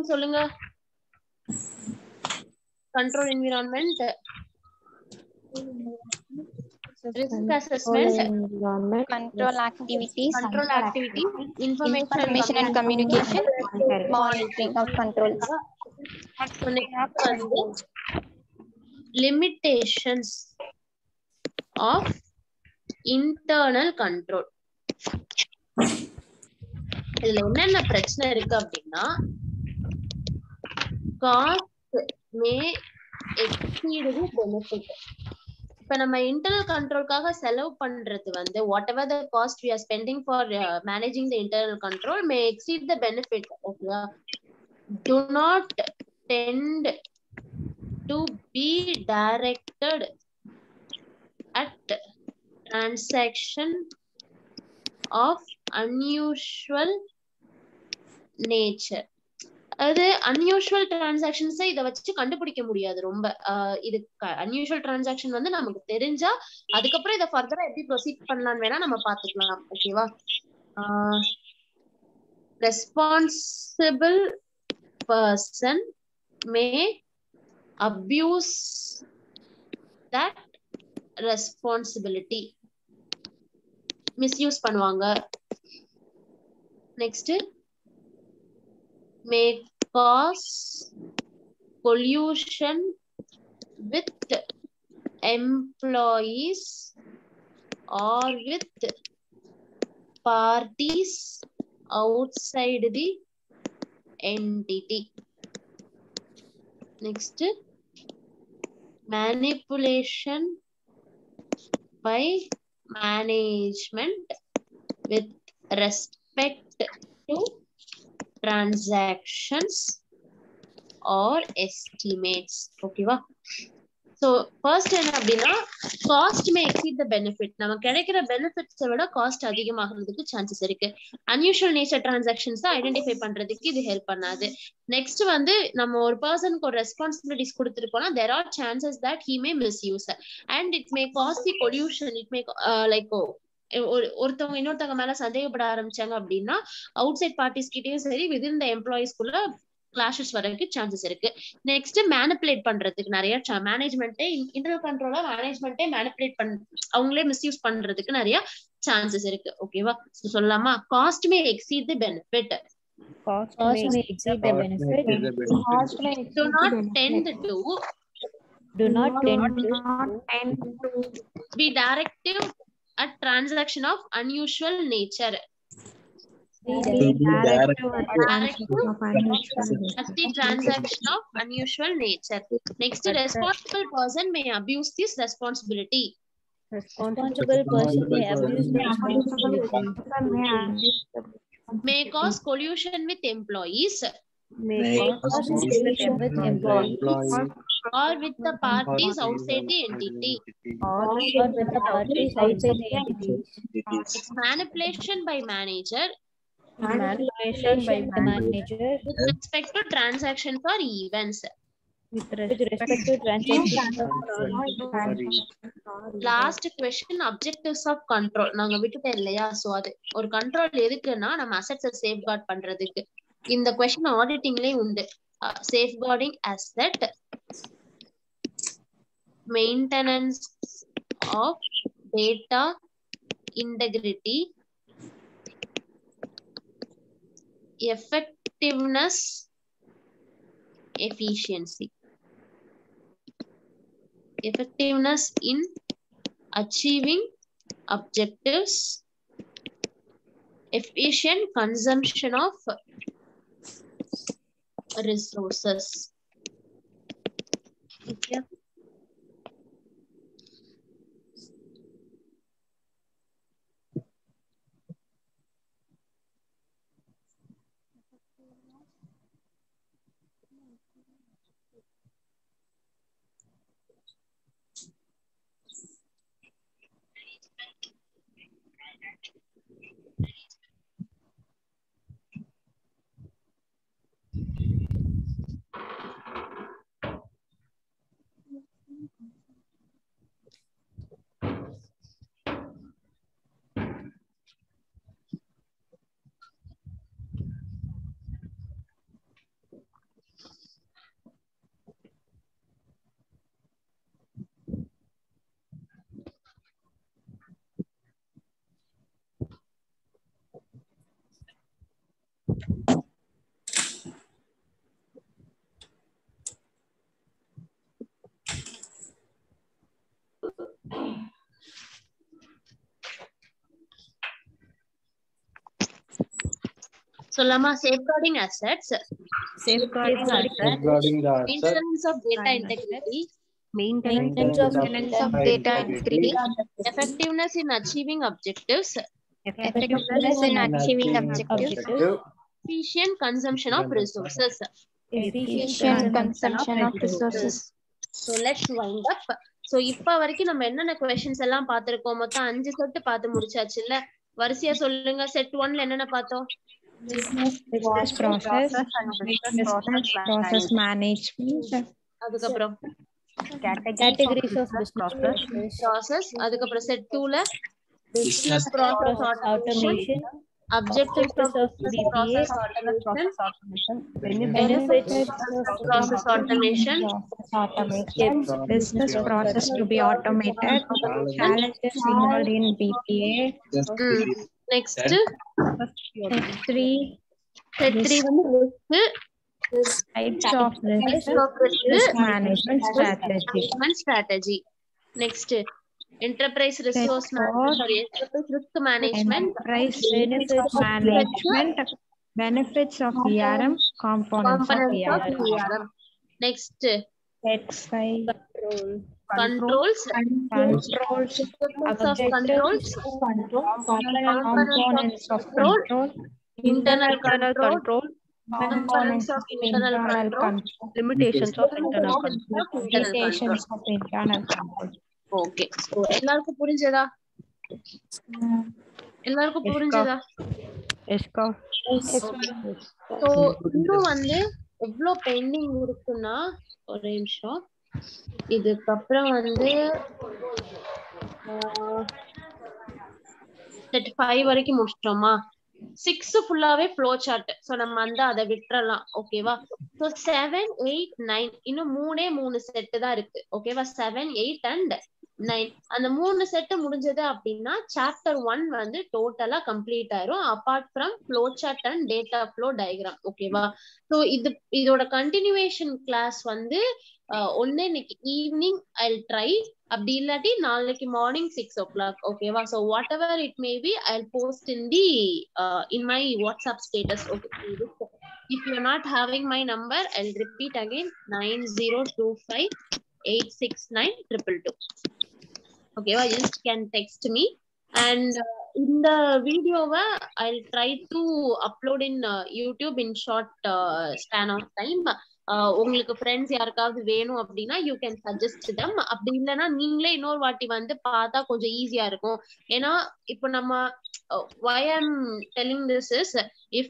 சொல்லுங்க. Control environment, risk assessment, control activities, information and communication, monitoring of controls. Limitations of internal control. இதுல என்னென்ன பிரச்சனை இருக்கு அப்படின்னா, cost may exceed the benefit. இப்ப நம்ம இன்டர்னல் கண்ட்ரோல்காக செலவு பண்றது வந்து whatever the cost we are spending for managing the internal control may exceed the benefit. Okay, do not tend to be directed at transaction of unusual nature. அது unusual transactions இத வச்சு கண்டுபிடிக்க முடியாது. ரொம்ப இது unusual transaction வந்து நமக்கு தெரிஞ்சா அதுக்கப்புறம் இத ஃபர்தரா எப்படி ப்ரோசீட் பண்ணலாம்னு வேணா நம்ம பாத்துக்கலாம். ஓகேவா? Responsible person may abuse that responsibility. misuse பண்ணுவாங்க. Next, may cause collusion with employees or with parties outside the entity. Next, manipulation by management with respect to transactions or estimates. Okay va? So first என்ன அப்படின்னா, cost may exceed the benefit. நம்ம கிடைக்கிற benefits விட cost அதிகமாகிறதுக்கு chances இருக்கு. unusual nature transactions identify பண்றதுக்கு இது help பண்ணாது. Next வந்து நம்ம ஒரு பர்சனுக்கு ஒரு responsibilities கொடுத்துருக்கோம்னா there are chances that he may misuse and it may cause the collusion. It may like ஒருத்தவங்க இன்னொருத்தவங்க மேல சந்தேகப்பட ஆரம்பிச்சாங்க அப்படின்னா அவுட் சைட் பார்ட்டிஸ் கிட்டயும் சரி விதின் த எம்ப்ளாயிஸ்குள்ள கிளாஷஸ் வரதுக்கு சான்சஸ் இருக்கு. நெக்ஸ்ட் மேனிபுலேட் பண்றதுக்கு நிறைய மேனேஜ்மெண்ட்டே இன்டர்னல் கண்ட்ரோலா மேனேஜ்மெண்ட்டே மேனிபுலேட் அவங்களே மிஸ்யூஸ் பண்றதுக்கு நிறைய சான்சஸ் இருக்கு. ஓகேவா? சொல்லலாமா? Cost May exceed the benefit. Cost may exceed the benefit. Do not tend to be directive at transaction of unusual nature. At the transaction of unusual nature. Next, responsible person may abuse this responsibility. Responsible person may abuse the responsibility. May cause collusion with employees. May cause collusion with employees. Or with the parties outside the entity. Or with the parties outside the entity. It's manipulation by manager. Manipulation by manager with respect to transactions or events. with respect to transactions. Last question, objectives of control. நாங்க விட்டுட்டேன் இல்லையா? So அது ஒரு control எதுக்குன்னா நம்ம அசெட்ஸை safeguard பண்றதுக்கு. இந்த question ஆடிட்டிங்லயே உண்டு. Safeguarding asset, maintenance of data integrity, effectiveness, efficiency. Effectiveness in achieving objectives, efficient consumption of resources. Okay. So, Lama, safeguarding assets, Safeguarding assets, Safeguarding the asset, maintenance of data integrity, maintenance of data integrity, effectiveness in achieving objectives, effectiveness in achieving objectives, efficient consumption of resources. efficient consumption of resources. So, let's wind up. So, இப்ப வரைக்கும் நம்ம என்னென்ன questions எல்லாம் பார்த்திருக்கோம்? மொத்தம் 5 set பார்த்து முடிச்சாச்சு இல்ல? வரிசையா சொல்லுங்க. செட் 1ல என்னென்ன பார்த்தோம்? business process management. அதுக்கப்புறம் categories of business process. அதுக்கப்புறம் set 2ல Business process automation, objectives of process automation, benefits process automation, Business process to be automated, challenges involved in BPA. next Three set 3 வந்து types of risk management strategy. Next enterprise resource enterprise risk management, enterprise management, benefits of ERM, components of ERM. Next Set 5 controls, objectives, components of control, internal control, components of internal control, limitations of internal control. limitations of internal control. Okay so எல்லாருக்கும் புரிஞ்சதா? எஸ்கா so இன்னும் வந்து எவ்வளவு bending இருக்குன்னா ஒரு நிமிஷம், இதுக்கப்புறம் வந்து செட் 5 வரைக்கும் முடிச்சிட்டோமா? 6 ஃபுல்லாவே ஃப்ளோ சார்ட். சோ நம்ம வந்து அதை விட்டுறலாம். ஓகேவா? சோ 7, 8, 9 இன்னும் 3 செட் தான் இருக்கு. ஓகேவா? 7, 8 and 9 அந்த 3 செட் முடிஞ்சது அப்படின்னா சாப்டர் 1 வந்து டோட்டலா கம்ப்ளீட் ஆயிரும், apart from flow chart and data flow diagram. ஓகேவா? சோ இதோட கண்டினியூவேஷன் கிளாஸ் வந்து ஒன்னு இன்னைக்கு ஈவினிங் ஐ வில் ட்ரை, அப்படி இல்லாட்டி நாளைக்கு மார்னிங் 6 o'clock. ஓகேவா? So what ever it may be I will post in my WhatsApp status. Okay, if you are not having my number, I'll repeat again, 9025869222. okay, you just can text me, and in the video I'll try to upload in YouTube in short span of time. உங்களுக்கு friends யாருக்காவது வேணும் அப்படின்னா you can suggest தம். அப்படி இல்லைன்னா நீங்களே இன்னொரு வாட்டி வந்து பார்த்தா கொஞ்சம் ஈஸியா இருக்கும். ஏன்னா இப்போ நம்ம why I'm telling this is, if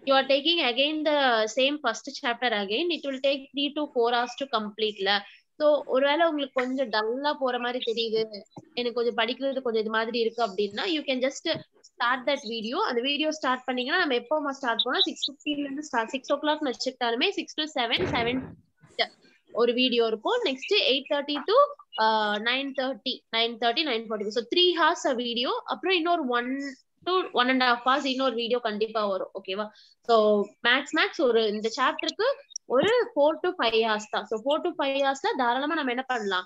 you are taking again the same first chapter again, it will take 3 to 4 hours to complete la. So ஒருவேளை உங்களுக்கு கொஞ்சம் டல்லா போற மாதிரி தெரியுது, எனக்கு கொஞ்சம் படிக்கிறது கொஞ்சம் இது மாதிரி இருக்கு அப்படின்னா you can just start that video. அந்த வீடியோ ஸ்டார்ட் பண்ணீங்கன்னா நம்ம எப்போ ஸ்டார்ட் பண்ணா 6:15 ல இருந்து 6 o'clock வச்சுக்கிட்டாலுமே 6 to 7 ஒரு வீடியோ இருக்கும். Next 8:30 to 9:30 9:40. so 3 hours a video. அப்புறம் இன்னொரு 1 to 1.5 hours இன்னொரு வீடியோ கண்டிப்பா வரும். ஓகேவா? சோ மேக்ஸ் ஒரு இந்த சாப்டருக்கு ஒரு 4 to 5 hours தான். ஸோ 4 to 5 hours தாராளமா நம்ம என்ன பண்ணலாம்,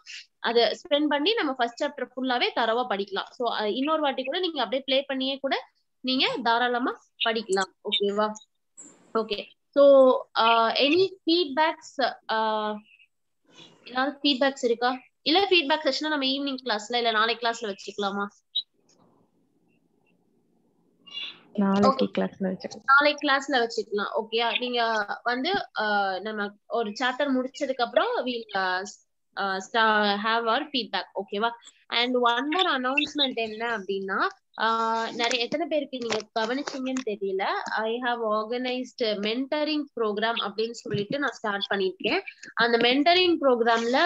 அதை ஸ்பெண்ட் பண்ணி நம்ம ஃபர்ஸ்ட் சாப்டர் ஃபுல்லாவே தரவா படிக்கலாம். ஸோ இன்னொரு வாட்டி கூட நீங்க அப்படியே ப்ளே பண்ணியே கூட நீங்க தாராளமா படிக்கலாம். ஓகேவா? ஓகே. ஸோ எனி ஃபீட்பேக்ஸ், ஏதாவது ஃபீட்பேக்ஸ் இருக்கா? இல்ல ஃபீட்பேக் செஷனை நம்ம ஈவினிங் கிளாஸ்ல இல்ல நாளைக்கு கிளாஸ்ல வச்சுக்கலாமா? நாளைக்கு கிளாஸ்ல வச்சுக்கலாம். ஓகேயா? நீங்க வந்து நம்ம ஒரு சாப்டர் முடிச்சதுக்கு அப்புறம் have our feedback. ஓகேவா? அண்ட் ஒன் மோர் அனௌன்ஸ்மெண்ட் என்ன அப்படின்னா, நிறைய எத்தனை பேருக்கு நீங்க கவனிச்சீங்கன்னு தெரியல, I have organised mentoring programme அப்படின்னு சொல்லிட்டு நான் ஸ்டார்ட் பண்ணிருக்கேன். அந்த மென்டரிங் ப்ரோக்ராம்ல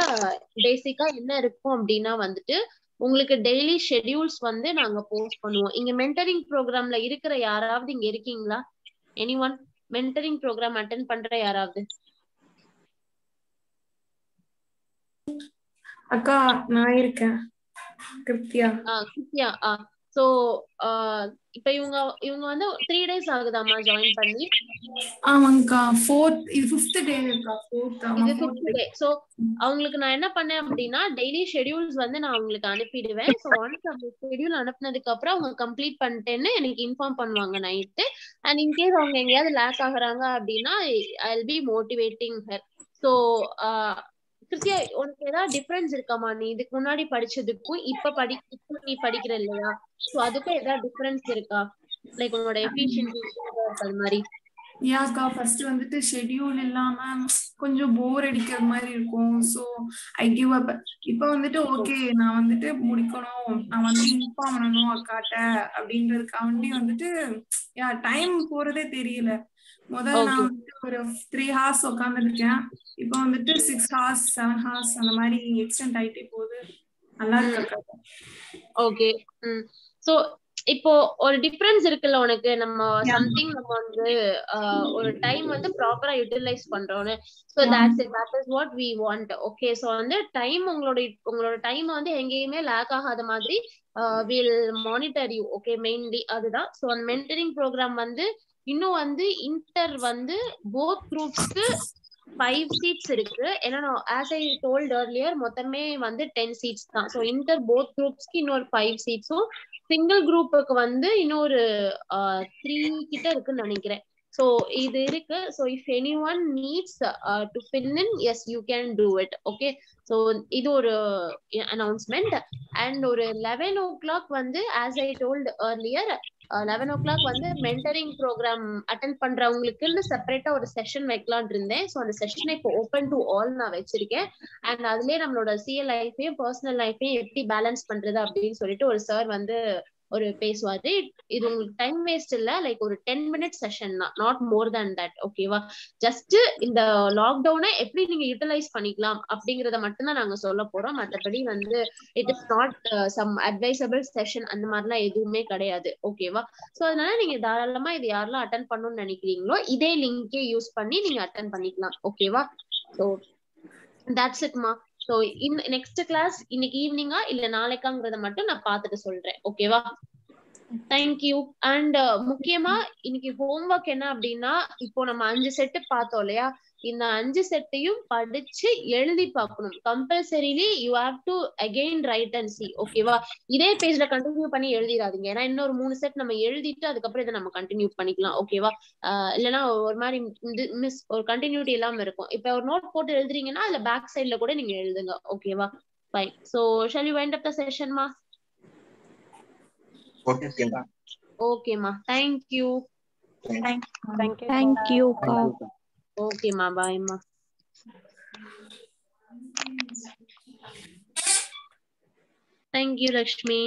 பேசிக்கா என்ன இருக்கும் அப்படின்னா வந்துட்டு, உங்களுக்கு டெய்லி ஷெட்யூல்ஸ் வந்து நாங்க போஸ்ட் பண்ணுவோம். இங்க மென்டரிங் ப்ரோக்ராம்ல இருக்கிற யாராவது இங்க இருக்கீங்களா? எனிஒன் மென்டரிங் ப்ரோக்ராம் அட்டெண்ட் பண்ற யாராவது? அக்கா நான் இருக்கேன். கிருத்தியா. கிருத்தியா. சோ இப்ப இவங்க வந்து 3 days ஆகுதாமா ஜாயின் பண்ணி? ஆமாங்கா. இது 5th டே இருக்கா. இது 5th டே. சோ அவங்களுக்கு நான் என்ன பண்ணேன் அப்படின்னா, டெய்லி ஷெட்யூல்ஸ் வந்து நான் அவங்களுக்கு அனுப்பிடுவேன். சோ ஒன்ஸ் அவங்க ஷெட்யூல் அனுப்புனதுக்கு அப்புறம் அவங்க கம்ப்ளீட் பண்ணிட்டேன்னு எனக்கு இன்ஃபார்ம் பண்ணுவாங்க நைட்டு. அண்ட் இன்கேஸ் அவங்க எங்கேயாவது லேக் ஆகுறாங்க அப்படின்னா I will be motivating her. So Krithya, உனக்கு ஏதாவது டிஃபரன்ஸ் இருக்காமா? நீ இதுக்கு முன்னாடி படிச்சதுக்கும் இப்ப நீ படிக்கிற இல்லையா? சோ அதுக்கும் ஏதாவது டிஃபரன்ஸ் இருக்கா? லைக் உன்னோட எஃபிஷியன்சி அது மாதிரி. யாக்கா ஃபர்ஸ்ட் வந்துட்டு ஷெட்யூல் இல்லாம கொஞ்சம் போர் அடிக்கிற மாதிரி இருக்கும். So I give up. இப்போ வந்துட்டு ஓகே, நான் வந்துட்டு முடிக்கணும், நான் வந்து இன்ஃபார்ம் பண்ணணும் அக்காட்ட அப்படின்றதுக்காண்டி வந்துட்டு டைம் போறதே தெரியல. முதல்ல நான் வந்துட்டு ஒரு 3 hours உட்காந்துருக்கேன். இப்போ வந்துட்டு 6 hours 7 hours அந்த மாதிரி எக்ஸ்டெண்ட் ஆயிட்டே போகுது. நல்லா இருக்கு. ஓகே. சோ இப்போ ஒரு டிஃபரன்ஸ் இருக்குல்ல உனக்கு, நம்ம சம்திங் நம்ம வந்து ஒரு டைம் வந்து ப்ராப்பரா யூட்டிலைஸ் பண்றோம்னு. So that is what we want. Okay. So வந்து டைம் உங்களோட டைம் வந்து எங்கேயுமே லேக் ஆகாத மாதிரி will monitor you. Okay, mainly அதுதான். சோ அந்த மென்டரிங் ப்ரோக்ராம் வந்து இன்னும் வந்து இன்டர் வந்து போத் குரூப்ஸ்க்கு 5 seats இருக்கு. ஏன்னா as I told earlier மொத்தமே வந்து 10 seats தான். சோ இன்டர் போத் குரூப்ஸ்க்கு இன்னொரு 5 seats-உம் சிங்கிள் குரூப்புக்கு வந்து இன்னொரு 3 கிட்ட இருக்குன்னு நினைக்கிறேன். சோ இது இருக்கு. So if anyone needs to fill in, yes you can do it. okay. So இது ஒரு அனௌன்ஸ்மெண்ட். அண்ட் ஒரு 11 o'clock வந்து as I told earlier 11 o'clock வந்து மென்டரிங் ப்ரோக்ராம் அட்டென்ட் பண்றவங்களுக்குன்னு செப்பரேட்டா ஒரு செஷன் வைக்கலான் இருந்தேன். ஸோ அந்த செஷனை இப்போ ஓப்பன் டு ஆல் நான் வச்சிருக்கேன். அண்ட் அதுலயே நம்மளோட சிஎல் லைஃபையும் பர்சனல் லைஃபையும் எப்படி பேலன்ஸ் பண்றது அப்படின்னு சொல்லிட்டு ஒரு சார் வந்து ஒரு பேசுவாரு. இது உங்களுக்கு டைம் வேஸ்ட் இல்ல, லைக் ஒரு 10 minute செஷன் தான், நாட் மோர் தேன் தட். ஓகேவா? ஜஸ்ட் இந்த லாக்டவுனை எப்படி நீங்க யூட்டிலைஸ் பண்ணிக்கலாம் அப்படிங்கறத மட்டும் தான் நாங்க சொல்ல போறோம். மற்றபடி வந்து it is not some advisable session அந்த மாதிரிலாம் எதுவுமே கிடையாது. ஓகேவா? சோ அதனால நீங்க தாராளமா இது யாரெல்லாம் அட்டென்ட் பண்ணணும்னு நினைக்கிறீங்களோ இதே லிங்கே யூஸ் பண்ணி நீங்க அட்டென்ட் பண்ணிக்கலாம். ஓகேவா? சோ தட்ஸ் இட் மா. சோ நெக்ஸ்ட் கிளாஸ் இன்னைக்கு ஈவினிங்கா இல்ல நாளைக்காங்கிறத மட்டும் நான் பார்த்துட்டு சொல்றேன். ஓகேவா? தேங்க்யூ. அண்ட் முக்கியமா இன்னைக்கு ஹோம்ஒர்க் என்ன அப்படின்னா, இப்போ நம்ம 5 செட்டு பார்த்தோம் இல்லையா, இந்த 5 செட்டையும் படிச்சு எழுதி பார்க்கணும். Compulsorily you have to again right and C. ஓகேவா? இதே பேஜ்ல கண்டினியூ பண்ணி எழுதிடாதீங்க. ஏன்னா இன்னொரு 3 செட் நம்ம எழுதிட்டு அதுக்கப்புறம் இதை நம்ம கண்டினியூ பண்ணிக்கலாம். ஓகேவா? இல்லைன்னா ஒரு மாதிரி மிஸ் ஒரு கண்டினியூட்டி இல்லாம இருக்கும். இப்ப ஒரு நோட் போட்டு எழுதுறீங்கன்னா அதுல பேக் சைட்ல கூட நீங்க எழுதுங்க. ஓகேவா? Fine. So shawl you wind up the session மா? Okay ma, thank you. Thank you. Okay ma, bye ma. Thank you Lakshmi.